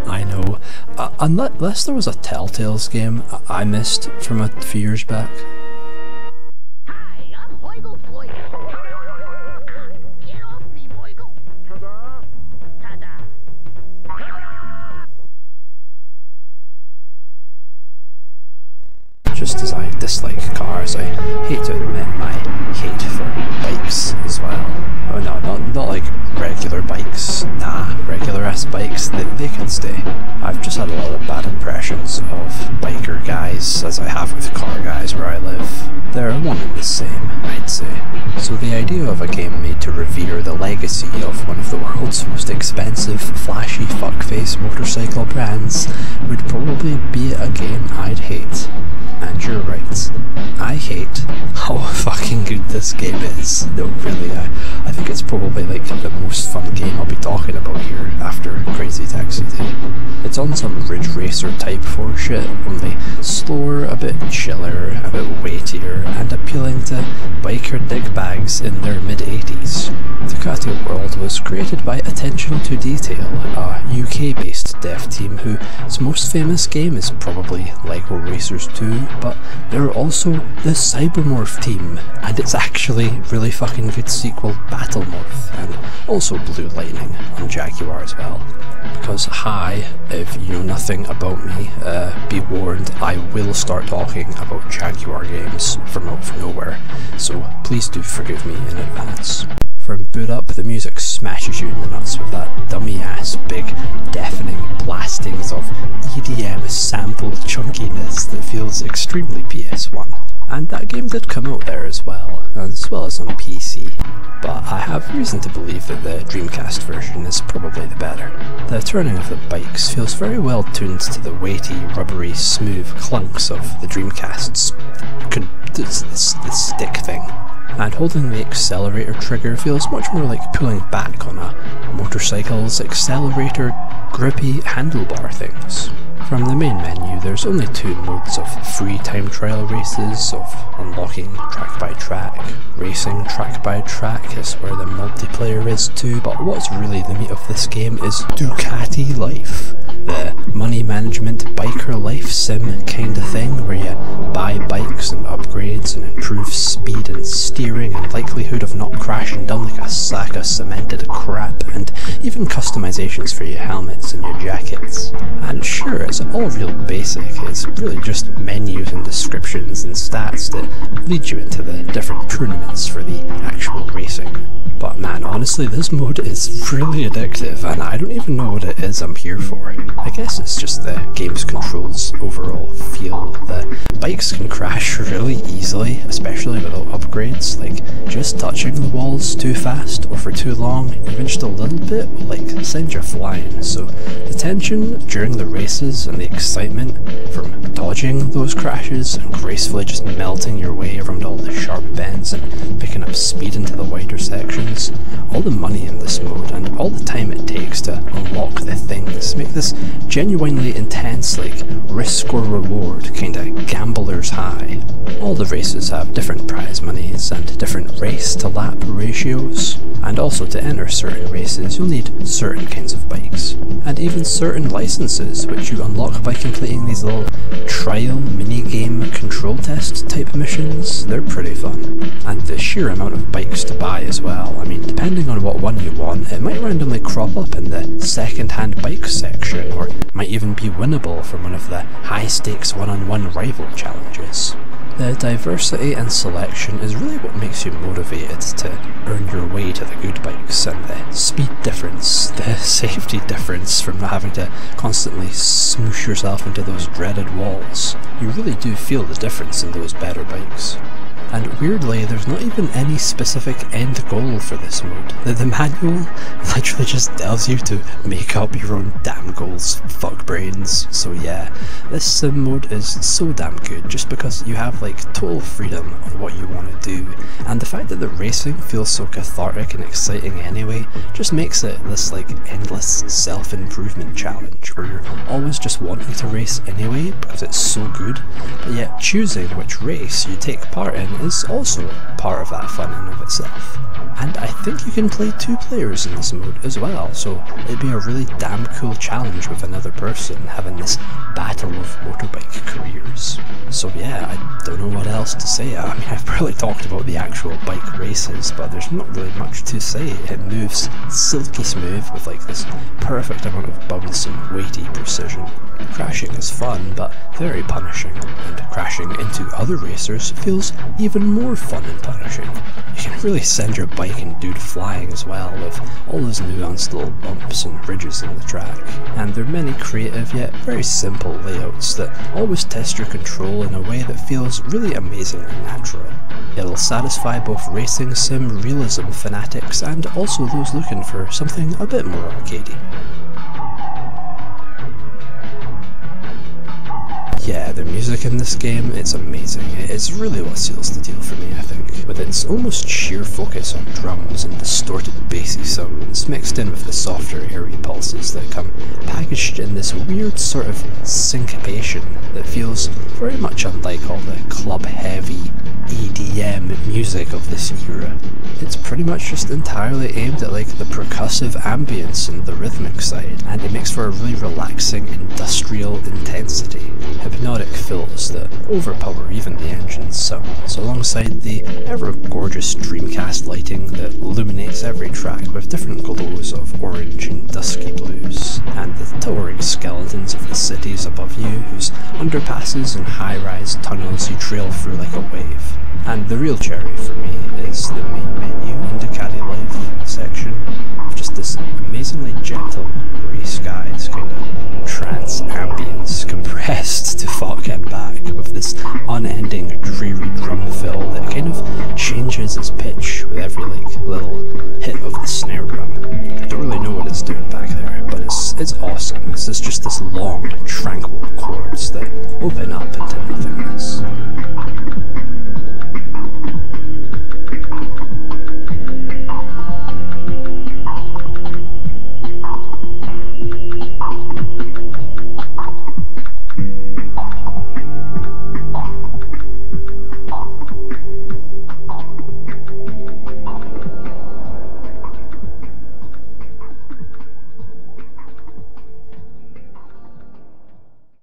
I know. Unless there was a Telltales game I missed from a few years back. Hi, I'm Ooooga Boooooga. Get off me, Ooooga. Ta-da. Just as I dislike cars, I hate to admit my hate for bikes as well. Oh no, not like regular bikes. Nah, regular ass bikes, they can stay. I've just had a lot of bad impressions of biker guys, as I have with car guys where I live. They're one and the same, I'd say. So the idea of a game made to revere the legacy of one of the world's most expensive, flashy fuckface motorcycle brands would probably be a game I'd hate. And you're right. I hate how fucking good this game is. No, really, I think it's probably like the most fun game I'll be talking about here after Crazy Taxi Day. It's on some Ridge Racer Type 4 shit, only slower, a bit chiller, a bit weightier, and appealing to biker dickbags in their mid-80s. Ducati World was created by Attention to Detail, a UK-based dev team whose most famous game is probably Lego Racers 2, but they're also the Cybermorph team, and it's actually really fucking good sequel Battlemorph, and also Blue Lightning on Jaguar as well. Because hi, if you know nothing about me, be warned, I will start talking about Jaguar games from out of nowhere, so please do forgive me in advance. From boot up, the music smashes you in the nuts with that dummy-ass, big, deafening blastings of EDM sample chunkiness that feels extremely PS1. And that game did come out there as well as on PC. But I have reason to believe that the Dreamcast version is probably the better. The turning of the bikes feels very well tuned to the weighty, rubbery, smooth clunks of the Dreamcast's the stick thing. And holding the accelerator trigger feels much more like pulling back on a motorcycle's accelerator grippy handlebar things. From the main menu, there's only 2 modes of free time trial races, of unlocking track by track. Racing track by track is where the multiplayer is too, but what's really the meat of this game is Ducati Life. The money management biker life sim kinda thing, where you buy bikes and upgrades and improve speed and steering and likelihood of not crashing down like a sack of cemented crap, and even customizations for your helmets and your jackets. And sure, it's all real basic, it's really just menus and descriptions and stats that lead you into the different tournaments for the actual racing. But man, honestly, this mode is really addictive, and I don't even know what it is I'm here for. I guess it's just the game's controls overall feel. The bikes can crash really easily, especially without upgrades, like just touching the walls too fast or for too long, even just a little bit will like send you flying. So the tension during the races and the excitement from dodging those crashes and gracefully just melting your way around all the sharp bends and picking up speed into the wider sections, all the money in this mode and all the time it takes to unlock the things make this genuinely intense, like risk or reward kinda gambler's high. All the races have different prize monies and different race to lap ratios, and also to enter certain races you'll need certain kinds of bikes, and even certain licenses which you unlock by completing these little trial minigame control test type missions. They're pretty fun. And the sheer amount of bikes to buy as well. I mean, depending on what one you want, it might randomly crop up in the second-hand bikes section, or might even be winnable from one of the high-stakes one-on-one rival challenges. The diversity and selection is really what makes you motivated to earn your way to the good bikes, and the speed difference, the safety difference from not having to constantly smoosh yourself into those dreaded walls. You really do feel the difference in those better bikes. And weirdly, there's not even any specific end goal for this mode. The manual literally just tells you to make up your own damn goals, fuck brains. So yeah, this sim mode is so damn good just because you have like total freedom on what you want to do, and the fact that the racing feels so cathartic and exciting anyway just makes it this like endless self-improvement challenge where you're always just wanting to race anyway because it's so good, but yet choosing which race you take part in is also part of that fun in of itself. And I think you can play 2 players in this mode as well, so it'd be a really damn cool challenge with another person having this battle of motorbike careers. So yeah, I don't know what else to say. I mean, I've barely talked about the actual bike races, but there's not really much to say. It moves silky smooth with like this perfect amount of bounce and weighty precision. Crashing is fun, but very punishing, and crashing into other racers feels even more fun and punishing. You can really send your bike and dude flying as well, with all those nuanced little bumps and ridges in the track. And there are many creative yet very simple layouts that always test your control in a way that feels really amazingly natural. It'll satisfy both racing sim realism fanatics and also those looking for something a bit more arcadey. Yeah, the music in this game, it's amazing. It's really what seals the deal for me, I think. With its almost sheer focus on drums and distorted bassy sounds, mixed in with the softer airy pulses that come packaged in this weird sort of syncopation that feels very much unlike all the club-heavy EDM music of this era. It's pretty much just entirely aimed at like the percussive ambience and the rhythmic side, and it makes for a really relaxing industrial intensity. Hypnotic fills that overpower even the engine's sounds, alongside the ever-gorgeous Dreamcast lighting that illuminates every track with different glows of orange and dusky blues, and the towering skeletons of the cities above you, whose underpasses and high-rise tunnels you trail through like a wave. And the real cherry for me is the main menu in Ducati Life section, with just this amazingly gentle grey skies, kind of trance ambience compressed to fuck and back, with this unending dreary drum fill that kind of changes its pitch with every like little hit of the snare drum. I don't really know what it's doing back there, but it's awesome. This is just this long, tranquil chords that open up into nothingness.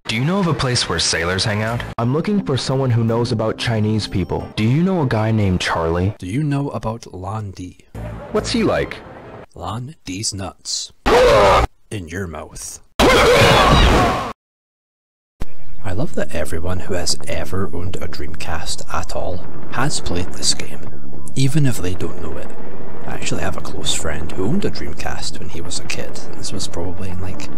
Do you know of a place where sailors hang out? I'm looking for someone who knows about Chinese people. Do you know a guy named Charlie? Do you know about Lan D? What's he like? Lan D's nuts. In your mouth. I love that everyone who has ever owned a Dreamcast at all has played this game, even if they don't know it. I actually have a close friend who owned a Dreamcast when he was a kid, and this was probably in like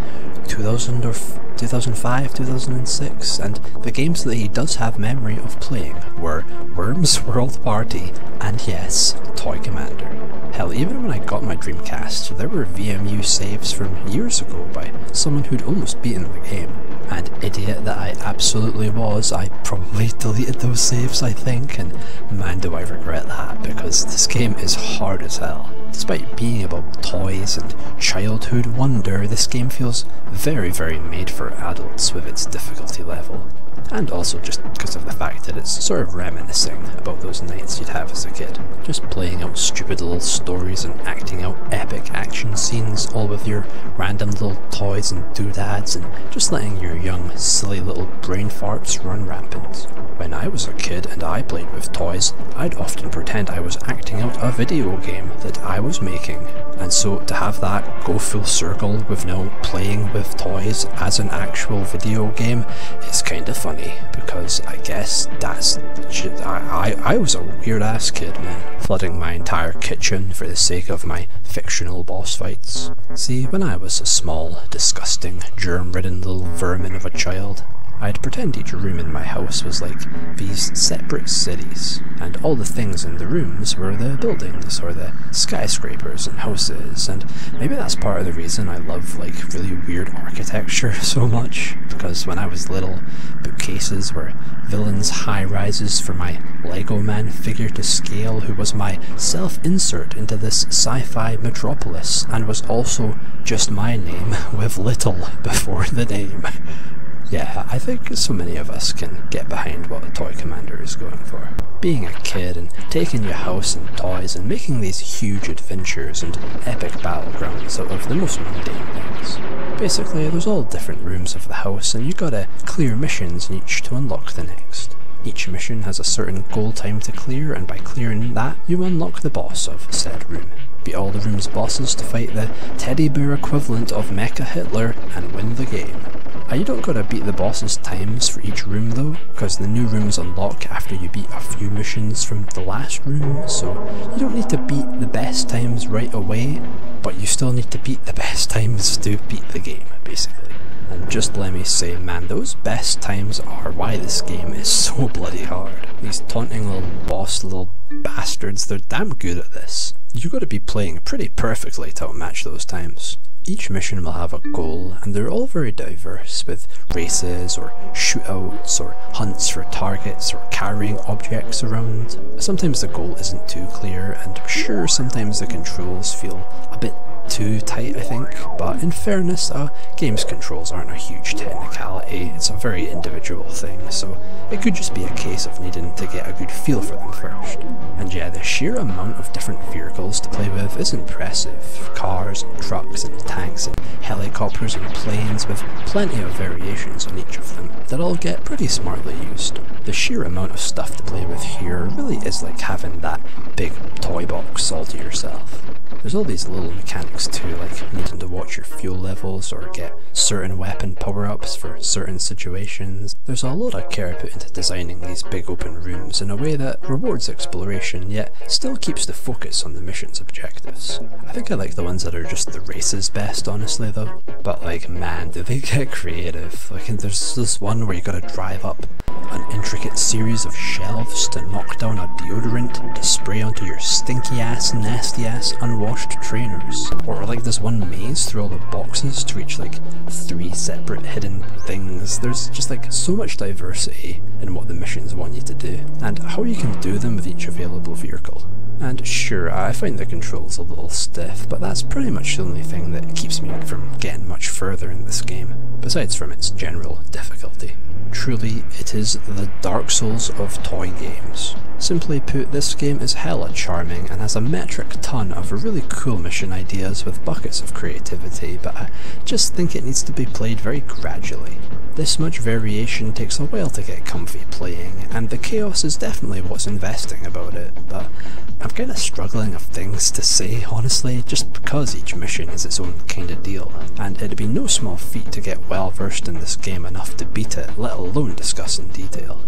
2000 or 2005, 2006, and the games that he does have memory of playing were Worms World Party and yes, Toy Commander. Hell, even when I got my Dreamcast, there were VMU saves from years ago by someone who'd almost beaten the game. And idiot that I absolutely was, I probably deleted those saves, I think, and man do I regret that, because this game is hard as hell. Despite being about toys and childhood wonder, this game feels very, very made for adults with its difficulty level. And also just because of the fact that it's sort of reminiscing about those nights you'd have as a kid. Just playing out stupid little stories and acting out epic action scenes, all with your random little toys and doodads, and just letting your young, silly little brain farts run rampant. When I was a kid and I played with toys, I'd often pretend I was acting out a video game that I was making. And so to have that go full circle with now playing with toys as an actual video game is kind of funny, because I guess that's I was a weird ass kid, man, flooding my entire kitchen for the sake of my fictional boss fights. See, when I was a small, disgusting, germ-ridden little vermin of a child, I'd pretend each room in my house was like these separate cities, and all the things in the rooms were the buildings or the skyscrapers and houses, and maybe that's part of the reason I love like really weird architecture so much, because when I was little, bookcases were villains' high-rises for my Lego Man figure to scale, who was my self-insert into this sci-fi metropolis, and was also just my name with little before the name. Yeah, I think so many of us can get behind what a toy commander is going for. Being a kid and taking your house and toys and making these huge adventures and epic battlegrounds out of the most mundane things. Basically, there's all different rooms of the house and you gotta clear missions in each to unlock the next. Each mission has a certain goal time to clear, and by clearing that, you unlock the boss of said room. Beat all the room's bosses to fight the teddy bear equivalent of Mecha Hitler and win the game. You don't gotta beat the boss's times for each room though, because the new rooms unlock after you beat a few missions from the last room, so you don't need to beat the best times right away, but you still need to beat the best times to beat the game, basically. And just let me say, man, those best times are why this game is so bloody hard. These taunting little boss little bastards, they're damn good at this. You gotta be playing pretty perfectly to outmatch those times. Each mission will have a goal, and they're all very diverse, with races or shootouts or hunts for targets or carrying objects around. Sometimes the goal isn't too clear, and I'm sure sometimes the controls feel a bit too tight, I think, but in fairness, game's controls aren't a huge technicality, it's a very individual thing, so it could just be a case of needing to get a good feel for them first. And yeah, the sheer amount of different vehicles to play with is impressive. Cars and trucks and tanks and helicopters and planes, with plenty of variations on each of them that all get pretty smartly used. The sheer amount of stuff to play with here really is like having that big toy box all to yourself. There's all these little mechanics too, like needing to watch your fuel levels or get certain weapon power-ups for certain situations. There's a lot of care put into designing these big open rooms in a way that rewards exploration, yet still keeps the focus on the mission's objectives. I think I like the ones that are just the races best, honestly though. But like, man, do they get creative. Like, there's this one where you gotta drive up an intricate series of shelves to knock down a deodorant to spray onto your stinky ass, nasty ass, unwashed trainers. Or like this one maze through all the boxes to reach like 3 separate hidden things. There's just like so much diversity in what the missions want you to do, and how you can do them with each available vehicle. And sure, I find the controls a little stiff, but that's pretty much the only thing that keeps me from getting much further in this game, besides from its general difficulty. Truly, it is the Dark Souls of toy games. Simply put, this game is hella charming and has a metric ton of really cool mission ideas with buckets of creativity, but I just think it needs to be played very gradually. This much variation takes a while to get comfy playing, and the chaos is definitely what's investing about it, but I'm kinda struggling of things to say, honestly, just because each mission is its own kinda deal, and it'd be no small feat to get well versed in this game enough to beat it, let alone discuss in detail.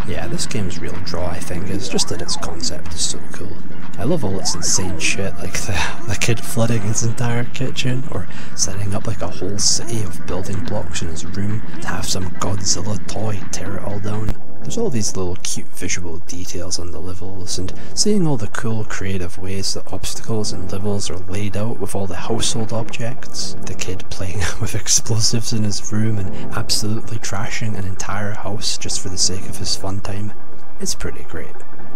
Yeah, this game's real draw, I think, is just that its concept is so cool. I love all its insane shit, like the kid flooding his entire kitchen, or setting up like a whole city of building blocks in his room to have some Godzilla toy tear it all down. There's all these little cute visual details on the levels, and seeing all the cool creative ways that obstacles and levels are laid out with all the household objects, the kid playing with explosives in his room and absolutely trashing an entire house just for the sake of his fun time. It's pretty great.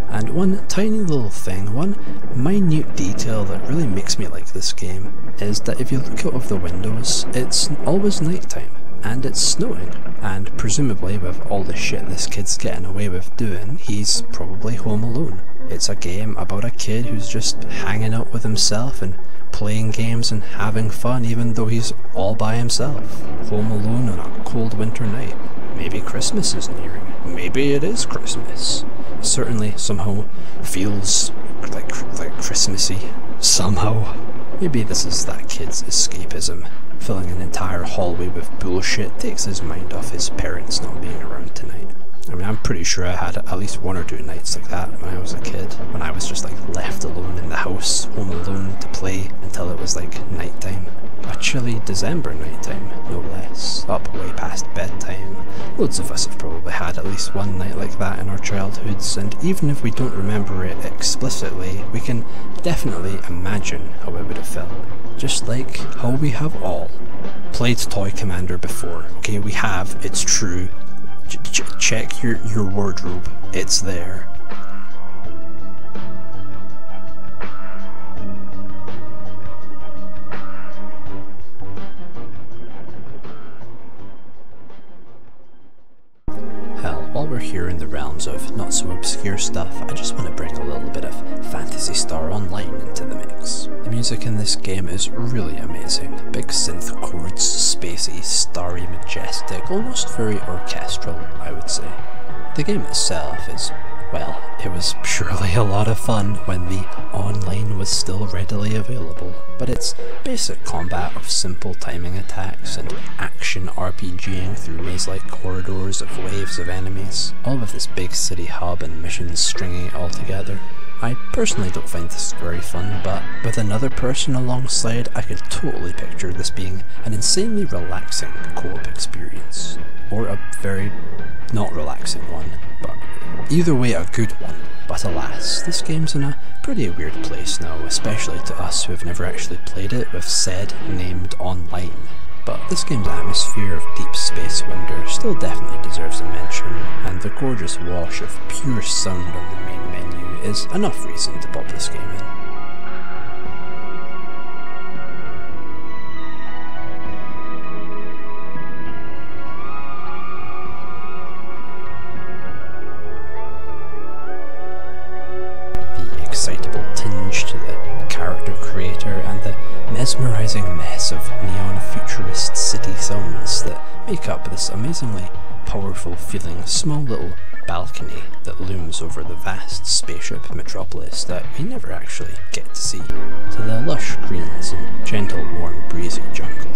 And one tiny little thing, one minute detail that really makes me like this game is that if you look out of the windows, it's always nighttime. And it's snowing, and presumably with all the shit this kid's getting away with doing, he's probably home alone. It's a game about a kid who's just hanging out with himself and playing games and having fun even though he's all by himself, home alone on a cold winter night. Maybe Christmas is nearing. Maybe it is Christmas. It certainly somehow feels like Christmassy. Somehow. Maybe this is that kid's escapism. Filling an entire hallway with bullshit takes his mind off his parents not being around tonight. I mean, I'm pretty sure I had at least 1 or 2 nights like that when I was a kid, when I was just like left alone in the house, home alone to play until it was like nighttime. A chilly December nighttime, no less, up way past bedtime. Loads of us have probably had at least one night like that in our childhoods, and even if we don't remember it explicitly, we can definitely imagine how it would have felt. Just like how we have all played Toy Commander before. Okay, we have, it's true. Check your wardrobe, it's there. While we're here in the realms of not so obscure stuff, I just want to bring a little bit of Phantasy Star Online into the mix. The music in this game is really amazing. Big synth chords, spacey, starry, majestic, almost very orchestral, I would say. The game itself is, well, it was surely a lot of fun when the online was still readily available, but it's basic combat of simple timing attacks and action RPGing through maze-like corridors of waves of enemies, all with this big city hub and missions stringing it all together. I personally don't find this very fun, but with another person alongside, I could totally picture this being an insanely relaxing co-op experience. Or a very not relaxing one, but either way a good one. But alas, this game's in a pretty weird place now, especially to us who have never actually played it with said named online. But this game's atmosphere of deep space wonder still definitely deserves a mention, and the gorgeous wash of pure sound on the main menu is enough reason to pop this game in. Excitable tinge to the character creator and the mesmerising mess of neon futurist city sounds that make up this amazingly powerful feeling small little balcony that looms over the vast spaceship metropolis that we never actually get to see, to the lush greens and gentle warm breezy jungle.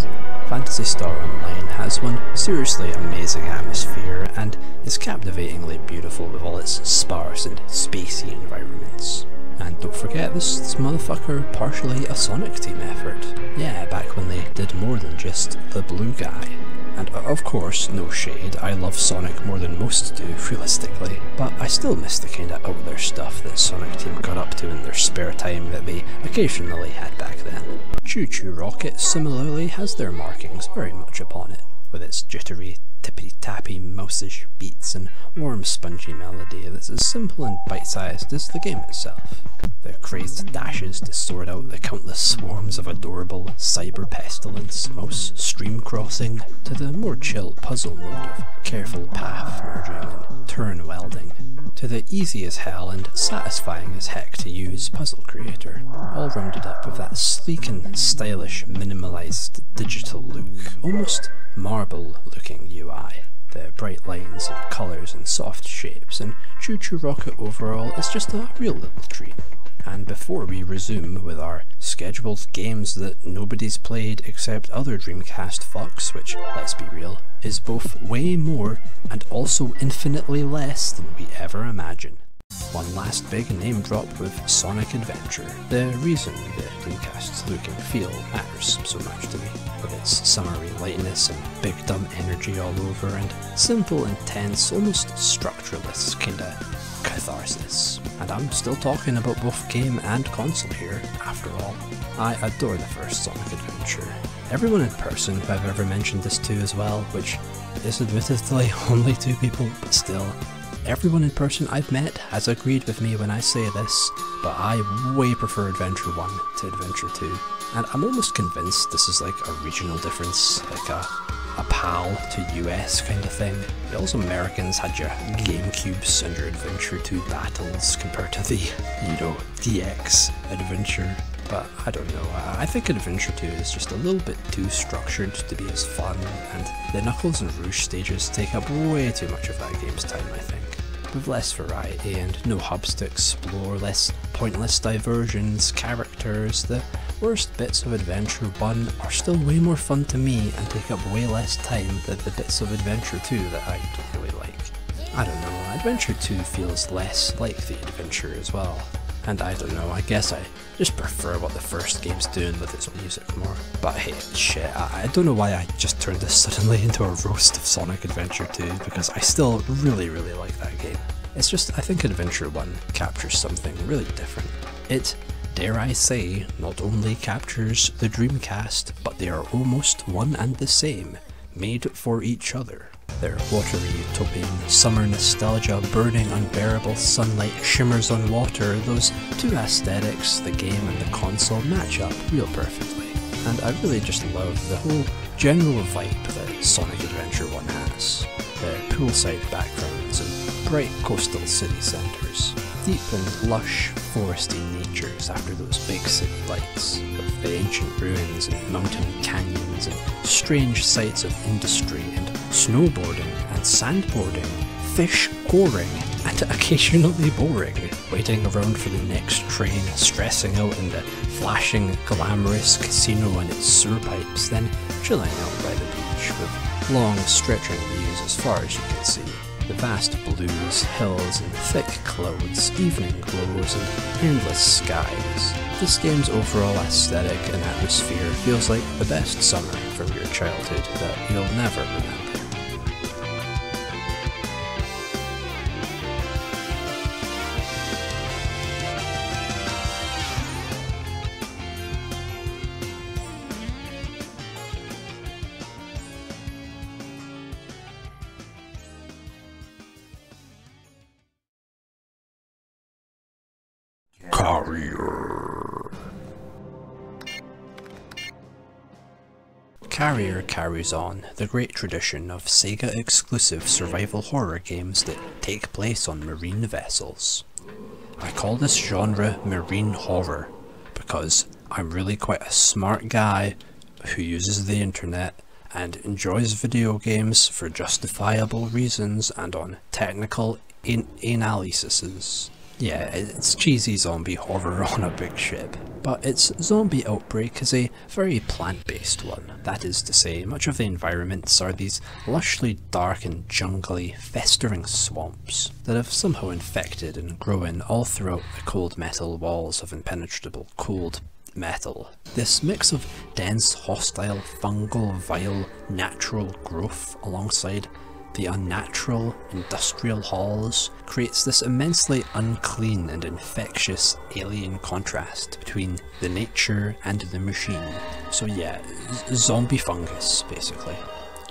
Phantasy Star Online has one seriously amazing atmosphere and is captivatingly beautiful with all its sparse and spacey environments. And don't forget, this motherfucker partially a Sonic Team effort. Yeah, back when they did more than just the blue guy. And of course, no shade, I love Sonic more than most do, realistically, but I still miss the kinda out there stuff that Sonic Team got up to in their spare time that they occasionally had back then. Choo Choo Rocket similarly has their markings very much upon it, with its jittery, tippity-tappy, mouse-ish beats and warm, spongy melody that's as simple and bite-sized as the game itself. The crazed dashes to sort out the countless swarms of adorable cyber pestilence, mouse stream crossing, to the more chill puzzle mode of careful path merging and turn welding, to the easy as hell and satisfying as heck to use puzzle creator, all rounded up with that sleek and stylish minimalised digital look, almost marble looking UI. The bright lines and colours and soft shapes, and Choo Choo Rocket overall is just a real little treat. And before we resume with our scheduled games that nobody's played except other Dreamcast fucks, which, let's be real, is both way more and also infinitely less than we ever imagined. One last big name drop with Sonic Adventure, the reason the Dreamcast's look and feel matters so much to me, with its summery lightness and big dumb energy all over, and simple, intense, almost structureless kinda catharsis. And I'm still talking about both game and console here, after all. I adore the first Sonic Adventure. Everyone in person who I've ever mentioned this to as well, which is admittedly only 2 people, but still, everyone in person I've met has agreed with me when I say this, but I way prefer Adventure 1 to Adventure 2. And I'm almost convinced this is like a regional difference, like a PAL to US kind of thing. Also, Americans had your GameCubes and your Adventure 2 battles compared to the, DX Adventure. But I don't know, I think Adventure 2 is just a little bit too structured to be as fun, and the Knuckles and Rouge stages take up way too much of that game's time, I think. With less variety and no hubs to explore, less pointless diversions, characters, the worst bits of Adventure 1 are still way more fun to me and take up way less time than the bits of Adventure 2 that I don't really like. I don't know, Adventure 2 feels less like the Adventure as well. And I don't know, I guess I just prefer what the first game's doing with its music more. But hey, shit, I don't know why I just turned this suddenly into a roast of Sonic Adventure 2, because I still really like that game. It's just, I think Adventure 1 captures something really different. It, dare I say, not only captures the Dreamcast, but they are almost one and the same, made for each other. Their watery utopian summer nostalgia, burning unbearable sunlight, shimmers on water, those 2 aesthetics, the game and the console, match up real perfectly. And I really just love the whole general vibe that Sonic Adventure 1 has. The poolside backgrounds and bright coastal city centres, deep and lush foresty natures after those big city lights, with the ancient ruins and mountain canyons and strange sights of industry and snowboarding and sandboarding, fish goring and occasionally boring, waiting around for the next train, stressing out in the flashing glamorous casino and its sewer pipes, then chilling out by the beach with long stretching views as far as you can see. The vast blues, hills and thick clouds, evening glows and endless skies. This game's overall aesthetic and atmosphere feels like the best summer from your childhood that you'll never remember. Carrear. Carrear carries on the great tradition of Sega exclusive survival horror games that take place on marine vessels. I call this genre marine horror because I'm really quite a smart guy who uses the internet and enjoys video games for justifiable reasons and on technical analyses. Yeah, it's cheesy zombie horror on a big ship, but its zombie outbreak is a very plant-based one. That is to say, much of the environments are these lushly dark and jungly, festering swamps that have somehow infected and grown all throughout the cold metal walls of impenetrable cold metal. This mix of dense, hostile, fungal, vile, natural growth alongside the unnatural industrial halls creates this immensely unclean and infectious alien contrast between the nature and the machine. So yeah, zombie fungus basically.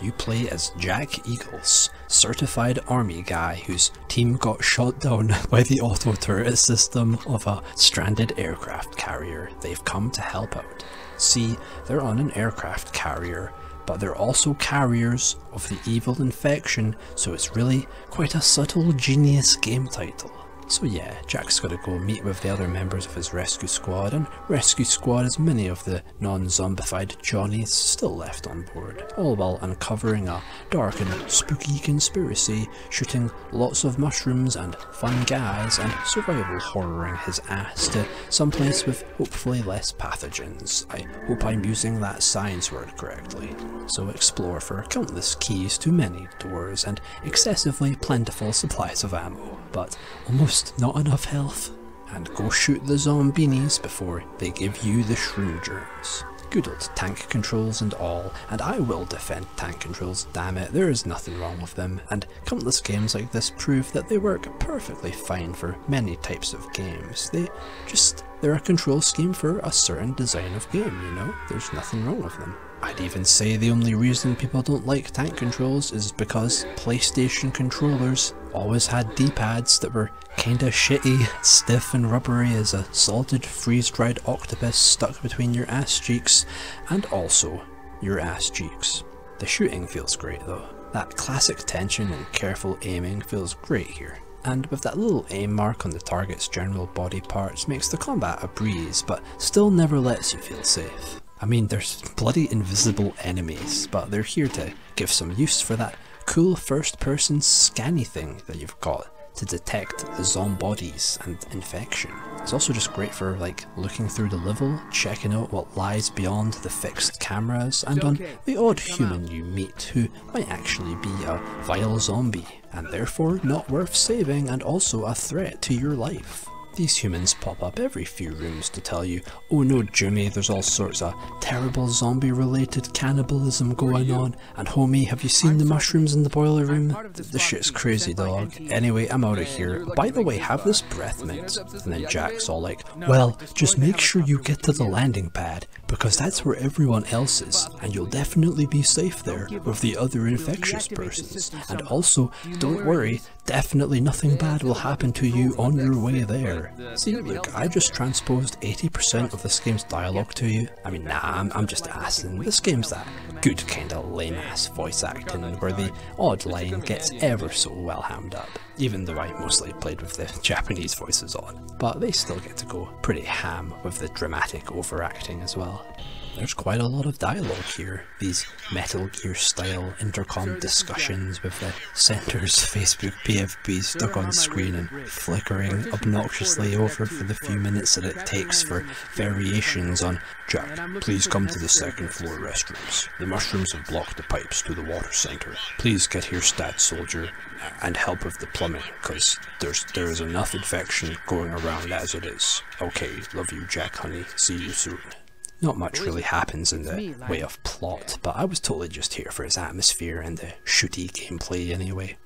You play as Jack Eagles, certified army guy whose team got shot down by the auto turret system of a stranded aircraft carrier. They've come to help out. See, they're on an aircraft carrier, but they're also carriers of the evil infection, so it's really quite a subtle, genius game title. So yeah, Jack's gotta go meet with the other members of his rescue squad, and rescue squad as many of the non-zombified Johnnies still left on board, all while uncovering a dark and spooky conspiracy, shooting lots of mushrooms and fun guys, and survival horroring his ass to someplace with hopefully less pathogens. I hope I'm using that science word correctly. So explore for countless keys to many doors and excessively plentiful supplies of ammo. but almost not enough health. And go shoot the zombinis before they give you the shroom germs. Good old tank controls and all, and I will defend tank controls, damn it, there is nothing wrong with them, and countless games like this prove that they work perfectly fine for many types of games. They're a control scheme for a certain design of game, you know? There's nothing wrong with them. I'd even say the only reason people don't like tank controls is because PlayStation controllers always had D-pads that were kinda shitty, stiff and rubbery as a salted freeze-dried octopus stuck between your ass cheeks, and also your ass cheeks. The shooting feels great though. That classic tension and careful aiming feels great here. And with that little aim mark on the target's general body parts makes the combat a breeze, but still never lets you feel safe. I mean, there's bloody invisible enemies, but they're here to give some use for that cool first-person scanny thing that you've got to detect the zombodies and infection. It's also just great for like looking through the level, checking out what lies beyond the fixed cameras, and on the odd human you meet who might actually be a vile zombie, and therefore not worth saving and also a threat to your life. These humans pop up every few rooms to tell you, oh no Jimmy, there's all sorts of terrible zombie related cannibalism going on, and homie, have you seen the mushrooms in the boiler room? This shit's crazy dog. Anyway, I'm out of here. By the way, have this breath mint. And then Jack's all like, well, just make sure you get to the landing pad, because that's where everyone else is, and you'll definitely be safe there with the other infectious persons. And also, don't worry, definitely nothing bad will happen to you on your way there. See, look, I just transposed 80% of this game's dialogue to you. I mean, nah, I'm just assing. This game's that good kinda lame-ass voice acting where the odd line gets ever so well hammed up, even though I mostly played with the Japanese voices on. But they still get to go pretty ham with the dramatic overacting as well. There's quite a lot of dialogue here, these Metal Gear style intercom discussions with the centre's Facebook PFP stuck on screen and flickering obnoxiously over for the few minutes that it takes for variations on Jack, please come to the second floor restrooms. The mushrooms have blocked the pipes to the water centre. Please get here stat soldier and help with the plumbing, cause there's enough infection going around as it is. Okay, love you Jack honey, see you soon. Not much really happens in the way of plot, but I was totally just here for its atmosphere and the shooty gameplay anyway.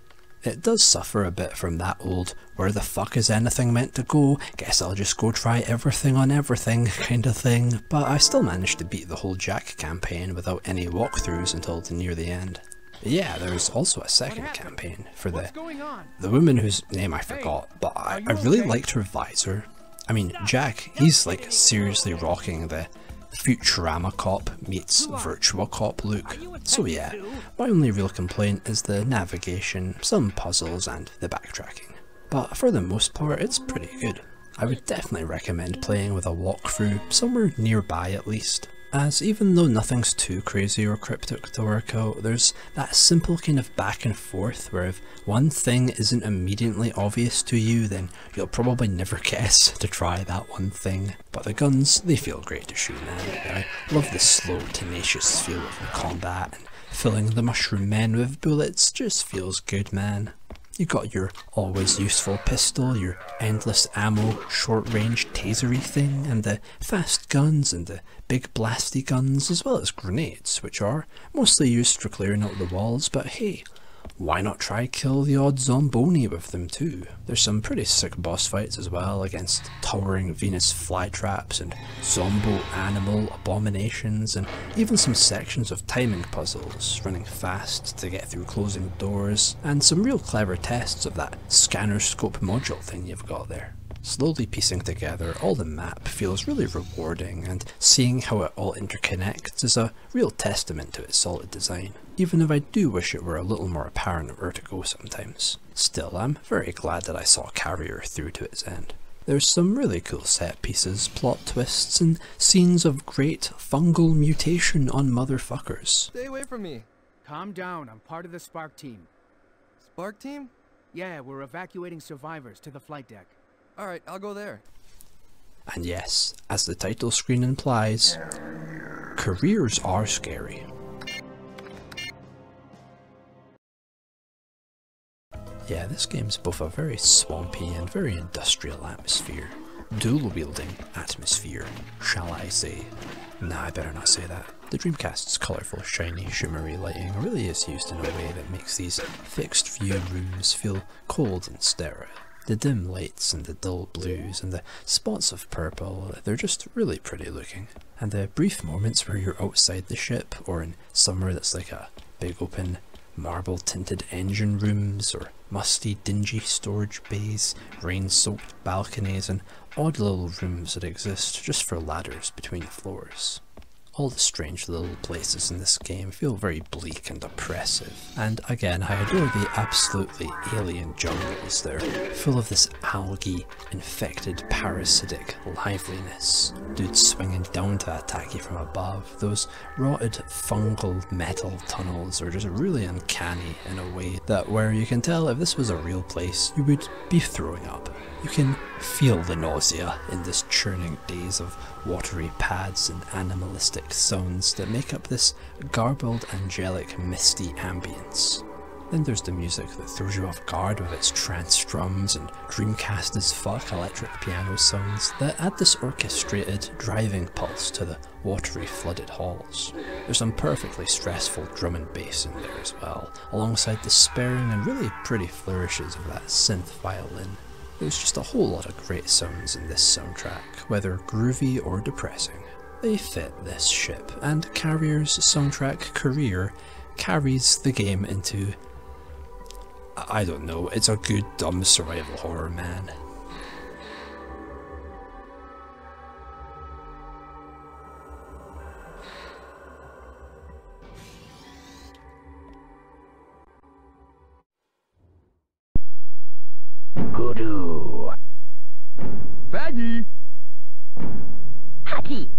It does suffer a bit from that old, where the fuck is anything meant to go, guess I'll just go try everything on everything kind of thing, but I still managed to beat the whole Jack campaign without any walkthroughs until near the end. Yeah, there's also a second campaign for the woman whose name I forgot, but I really liked her visor. I mean, Jack, he's like seriously rocking the Futurama cop meets Virtua cop look. So yeah, my only real complaint is the navigation, some puzzles and the backtracking. But for the most part it's pretty good. I would definitely recommend playing with a walkthrough somewhere nearby at least, as even though nothing's too crazy or cryptic to work out, there's that simple kind of back and forth where if one thing isn't immediately obvious to you, then you'll probably never guess to try that one thing. But the guns, they feel great to shoot, man. I love the slow, tenacious feel of the combat, and filling the mushroom men with bullets just feels good, man. You got your always useful pistol, your endless ammo, short-range tasery thing, and the fast guns and the big blasty guns, as well as grenades, which are mostly used for clearing out the walls, but hey, why not try kill the odd zomboni with them too? There's some pretty sick boss fights as well against towering Venus flytraps and zombo animal abominations, and even some sections of timing puzzles, running fast to get through closing doors, and some real clever tests of that scanner scope module thing you've got there. Slowly piecing together all the map feels really rewarding, and seeing how it all interconnects is a real testament to its solid design, even if I do wish it were a little more apparent where to go sometimes. Still, I'm very glad that I saw Carrear through to its end. There's some really cool set pieces, plot twists, and scenes of great fungal mutation on motherfuckers. Stay away from me. Calm down, I'm part of the Spark team. Spark team? Yeah, we're evacuating survivors to the flight deck. Alright, I'll go there. And yes, as the title screen implies, careers are scary. Yeah, this game's both a very swampy and very industrial atmosphere. Dual-wielding atmosphere, shall I say. Nah, I better not say that. The Dreamcast's colourful, shiny, shimmery lighting really is used in a way that makes these fixed-view rooms feel cold and sterile. The dim lights and the dull blues and the spots of purple, they're just really pretty looking. And the brief moments where you're outside the ship, or in somewhere that's like a big open marble-tinted engine rooms, or musty, dingy storage bays, rain-soaked balconies, and odd little rooms that exist just for ladders between floors. All the strange little places in this game feel very bleak and oppressive, and again I adore the absolutely alien jungles. They're full of this algae infected parasitic liveliness, dudes swinging down to attack you from above. Those rotted fungal metal tunnels are just really uncanny in a way that where you can tell if this was a real place you would be throwing up. You can feel the nausea in this churning daze of watery pads and animalistic sounds that make up this garbled, angelic, misty ambience. Then there's the music that throws you off guard with its trance drums and Dreamcast as fuck electric piano sounds that add this orchestrated, driving pulse to the watery, flooded halls. There's some perfectly stressful drum and bass in there as well, alongside the sparing and really pretty flourishes of that synth violin. There's just a whole lot of great sounds in this soundtrack, whether groovy or depressing. They fit this ship, and Carrear's soundtrack Carrear carries the game into, I don't know, it's a good dumb survival horror, man. Hoodoo. Faggy. Hockey.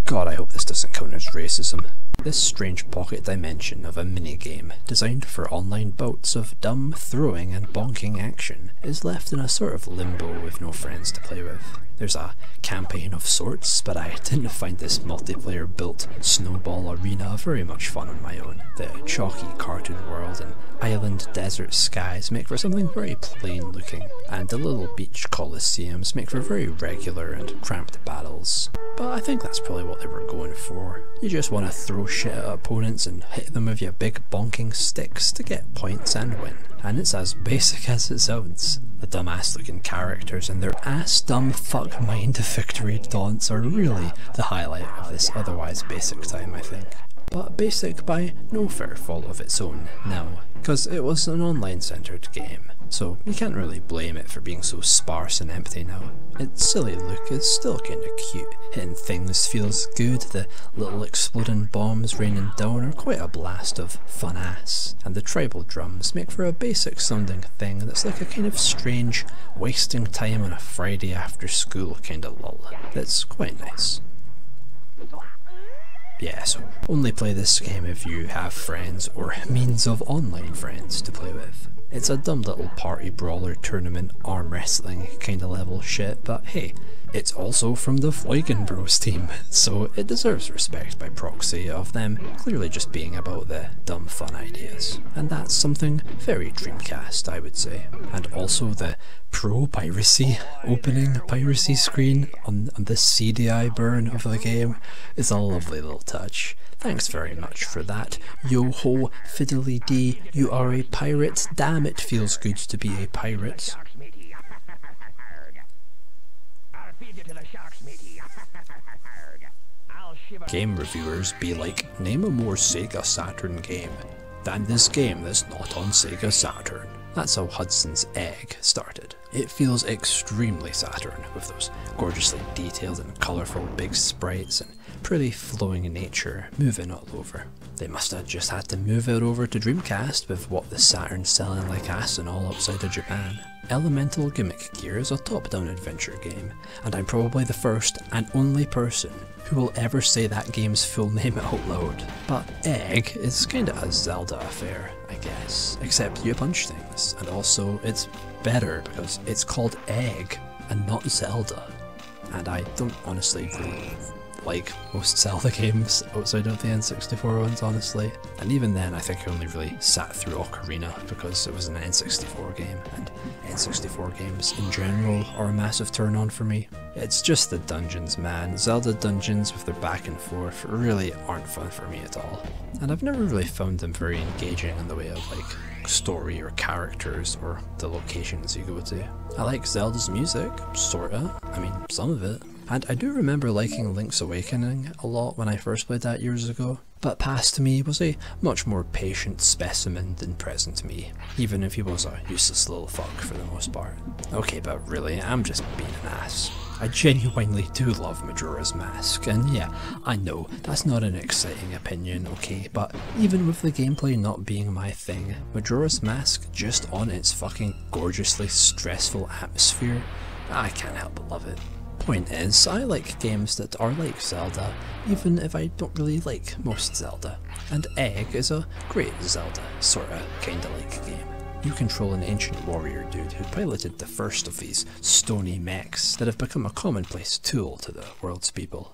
God, I hope this doesn't count as racism. This strange pocket dimension of a minigame, designed for online bouts of dumb throwing and bonking action, is left in a sort of limbo with no friends to play with. There's a campaign of sorts, but I didn't find this multiplayer built snowball arena very much fun on my own. The chalky cartoon world and island desert skies make for something very plain looking, and the little beach coliseums make for very regular and cramped battles. But I think that's probably what they were going for. You just want to throw shit at opponents and hit them with your big bonking sticks to get points and win. And it's as basic as it sounds. The dumbass looking characters and their ass dumb fuck mind victory taunts are really the highlight of this otherwise basic time, I think. But basic by no fair fault of its own now, because it was an online centered game, so you can't really blame it for being so sparse and empty now. Its silly look is still kinda cute, hitting things feels good, the little exploding bombs raining down are quite a blast of fun ass, and the tribal drums make for a basic sounding thing that's like a kind of strange wasting time on a Friday after school kinda lull. That's quite nice. Yeah, so only play this game if you have friends or means of online friends to play with. It's a dumb little party brawler tournament arm wrestling kinda level shit, but hey, it's also from the Floigan Bros team, so it deserves respect by proxy of them clearly just being about the dumb fun ideas. And that's something very Dreamcast, I would say. And also the pro-piracy opening piracy screen on this CDI burn of the game is a lovely little touch. Thanks very much for that. Yo ho, fiddly dee, you are a pirate. Damn, it feels good to be a pirate. Game reviewers be like, name a more Sega Saturn game than this game that's not on Sega Saturn. That's how Hudson's Egg started. It feels extremely Saturn, with those gorgeously detailed and colourful big sprites and pretty flowing nature moving all over. They must have just had to move it over to Dreamcast with what the Saturn's selling like ass and all outside of Japan. Elemental Gimmick Gear is a top-down adventure game, and I'm probably the first and only person who will ever say that game's full name out loud. But Egg is kinda a Zelda affair, I guess, except you punch things, and also it's better because it's called Egg and not Zelda, and I don't honestly really like most Zelda games outside of the N64 ones, honestly. And even then I think I only really sat through Ocarina because it was an N64 game, and N64 games in general are a massive turn on for me. It's just the dungeons, man. Zelda dungeons with their back and forth really aren't fun for me at all. And I've never really found them very engaging in the way of like story or characters or the locations you go to. I like Zelda's music, sorta, I mean some of it. And I do remember liking Link's Awakening a lot when I first played that years ago, but past me was a much more patient specimen than present me, even if he was a useless little fuck for the most part. Okay, but really, I'm just being an ass. I genuinely do love Majora's Mask, and yeah, I know, that's not an exciting opinion, okay, but even with the gameplay not being my thing, Majora's Mask, just on its fucking gorgeously stressful atmosphere, I can't help but love it. Point is, I like games that are like Zelda, even if I don't really like most Zelda, and Egg is a great Zelda, sorta, kinda like game. You control an ancient warrior dude who piloted the first of these stony mechs that have become a commonplace tool to the world's people.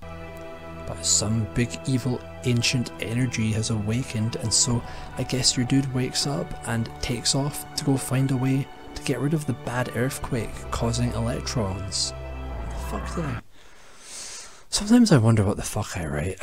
But some big evil ancient energy has awakened, and so I guess your dude wakes up and takes off to go find a way to get rid of the bad earthquake causing electrons. What the fuck did I... Sometimes I wonder what the fuck I write.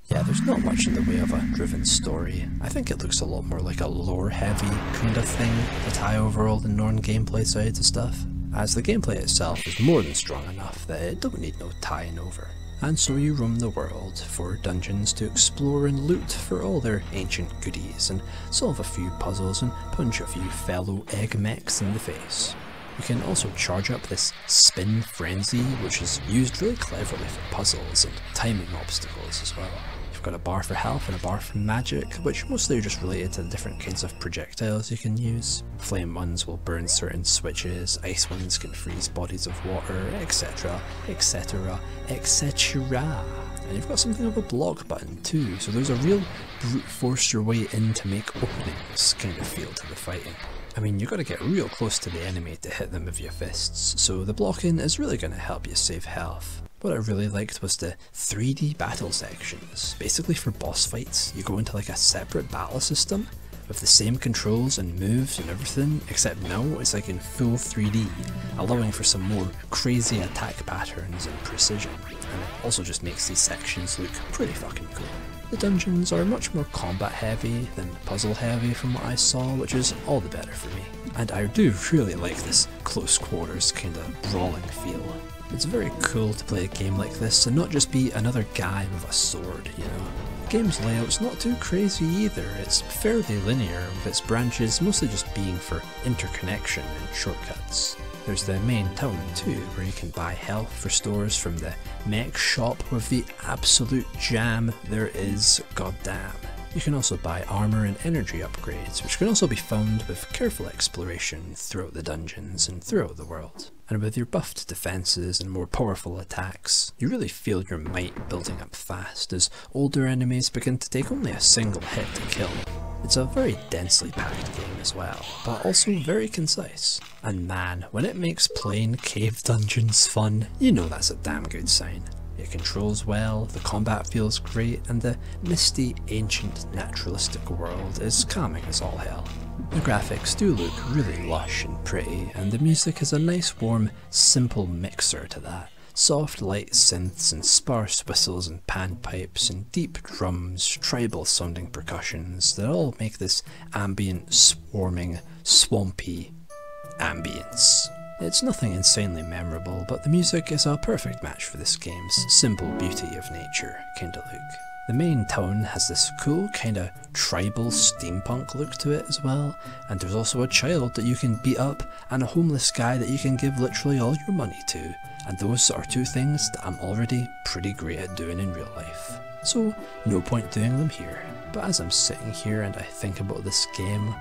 Yeah, there's not much in the way of a driven story. I think it looks a lot more like a lore-heavy kind of thing to tie over all the non-gameplay sides of stuff, as the gameplay itself is more than strong enough that it don't need no tying over. And so you roam the world for dungeons to explore and loot for all their ancient goodies, and solve a few puzzles and punch a few fellow egg mechs in the face. You can also charge up this spin frenzy, which is used really cleverly for puzzles and timing obstacles as well. You've got a bar for health and a bar for magic, which mostly are just related to the different kinds of projectiles you can use. Flame ones will burn certain switches, ice ones can freeze bodies of water, etc, etc, etc. And you've got something of a block button too, so there's a real brute force your way in to make openings kind of feel to the fighting. I mean, you've got to get real close to the enemy to hit them with your fists, so the blocking is really going to help you save health. What I really liked was the 3D battle sections. Basically for boss fights, you go into like a separate battle system with the same controls and moves and everything, except now it's like in full 3D, allowing for some more crazy attack patterns and precision, and it also just makes these sections look pretty fucking cool. The dungeons are much more combat heavy than puzzle heavy from what I saw, which is all the better for me. And I do really like this close quarters kind of brawling feel. It's very cool to play a game like this and not just be another guy with a sword, you know. The game's layout's not too crazy either, it's fairly linear, with its branches mostly just being for interconnection and shortcuts. There's the main town too, where you can buy health for stores from the mech shop with the absolute jam there is, goddamn. You can also buy armor and energy upgrades, which can also be found with careful exploration throughout the dungeons and throughout the world. And with your buffed defenses and more powerful attacks, you really feel your might building up fast as older enemies begin to take only a single hit to kill. It's a very densely packed game as well, but also very concise. And man, when it makes playing cave dungeons fun, you know that's a damn good sign. It controls well, the combat feels great, and the misty, ancient, naturalistic world is calming as all hell. The graphics do look really lush and pretty, and the music is a nice warm, simple mixer to that. Soft light synths and sparse whistles and panpipes and deep drums, tribal sounding percussions that all make this ambient, swarming, swampy ambience. It's nothing insanely memorable, but the music is a perfect match for this game's simple beauty of nature kinda look. The main town has this cool kinda tribal steampunk look to it as well, and there's also a child that you can beat up and a homeless guy that you can give literally all your money to, and those are two things that I'm already pretty great at doing in real life. So no point doing them here, but as I'm sitting here and I think about this game,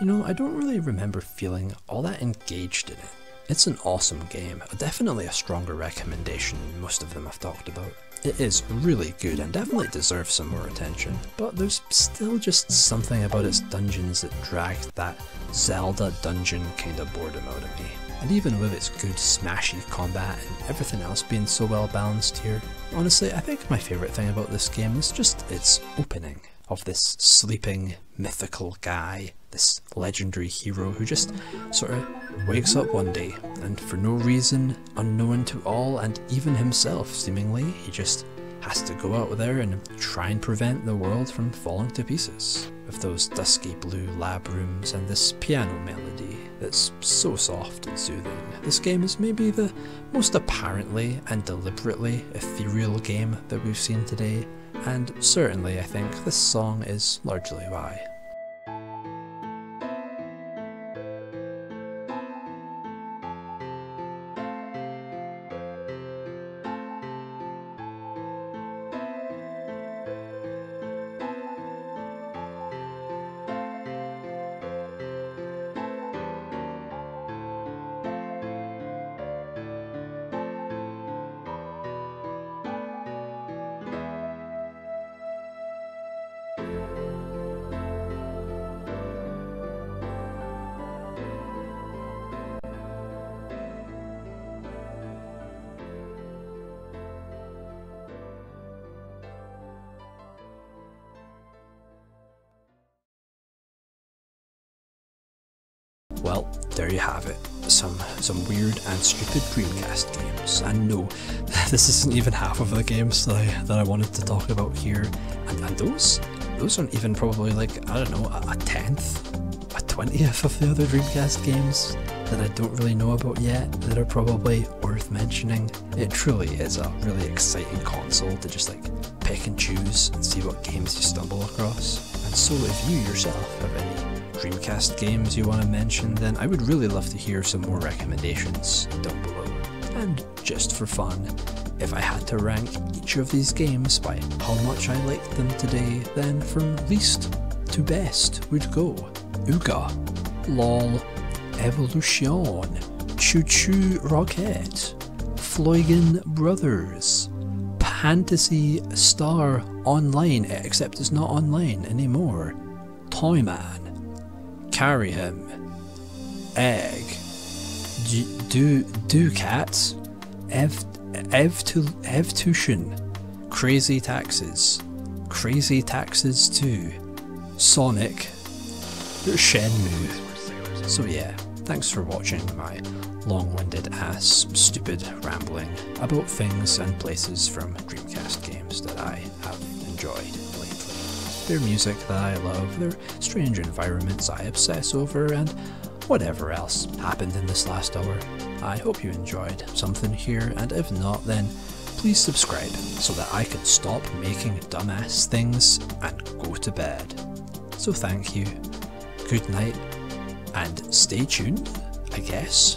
you know, I don't really remember feeling all that engaged in it. It's an awesome game, definitely a stronger recommendation than most of them I've talked about. It is really good and definitely deserves some more attention, but there's still just something about its dungeons that dragged that Zelda dungeon kind of boredom out of me. And even with its good smashy combat and everything else being so well balanced here, honestly I think my favourite thing about this game is just its opening of this sleeping mythical guy, this legendary hero who just sort of wakes up one day and for no reason unknown to all and even himself seemingly, he just has to go out there and try and prevent the world from falling to pieces. With those dusky blue lab rooms and this piano melody that's so soft and soothing. This game is maybe the most apparently and deliberately ethereal game that we've seen today, and certainly I think this song is largely why. Well, there you have it. Some weird and stupid Dreamcast games. And no, this isn't even half of the games that I wanted to talk about here. And those aren't even probably like, I don't know, a 10th, a 20th of the other Dreamcast games that I don't really know about yet that are probably worth mentioning. It truly is a really exciting console to just like pick and choose and see what games you stumble across. And so if you yourself have any Dreamcast games you want to mention, then I would really love to hear some more recommendations down below. And just for fun, if I had to rank each of these games by how much I liked them today, then from least to best would go Ooooga, LOL, Evolution, Choo Choo Rocket, Floigan Brothers, Fantasy Star Online, except it's not online anymore, Toyman, Carrear, Egg, Ducati, Evolution, Crazy Taxes, Crazy Taxes 2, Sonic, Shenmue. So yeah, thanks for watching my long-winded ass stupid rambling about things and places from Dreamcast games that I have enjoyed lately. Their music that I love, their strange environments I obsess over, and whatever else happened in this last hour. I hope you enjoyed something here, and if not, then please subscribe so that I can stop making dumbass things and go to bed. So thank you, good night, and stay tuned, I guess,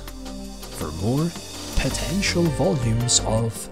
for more potential volumes of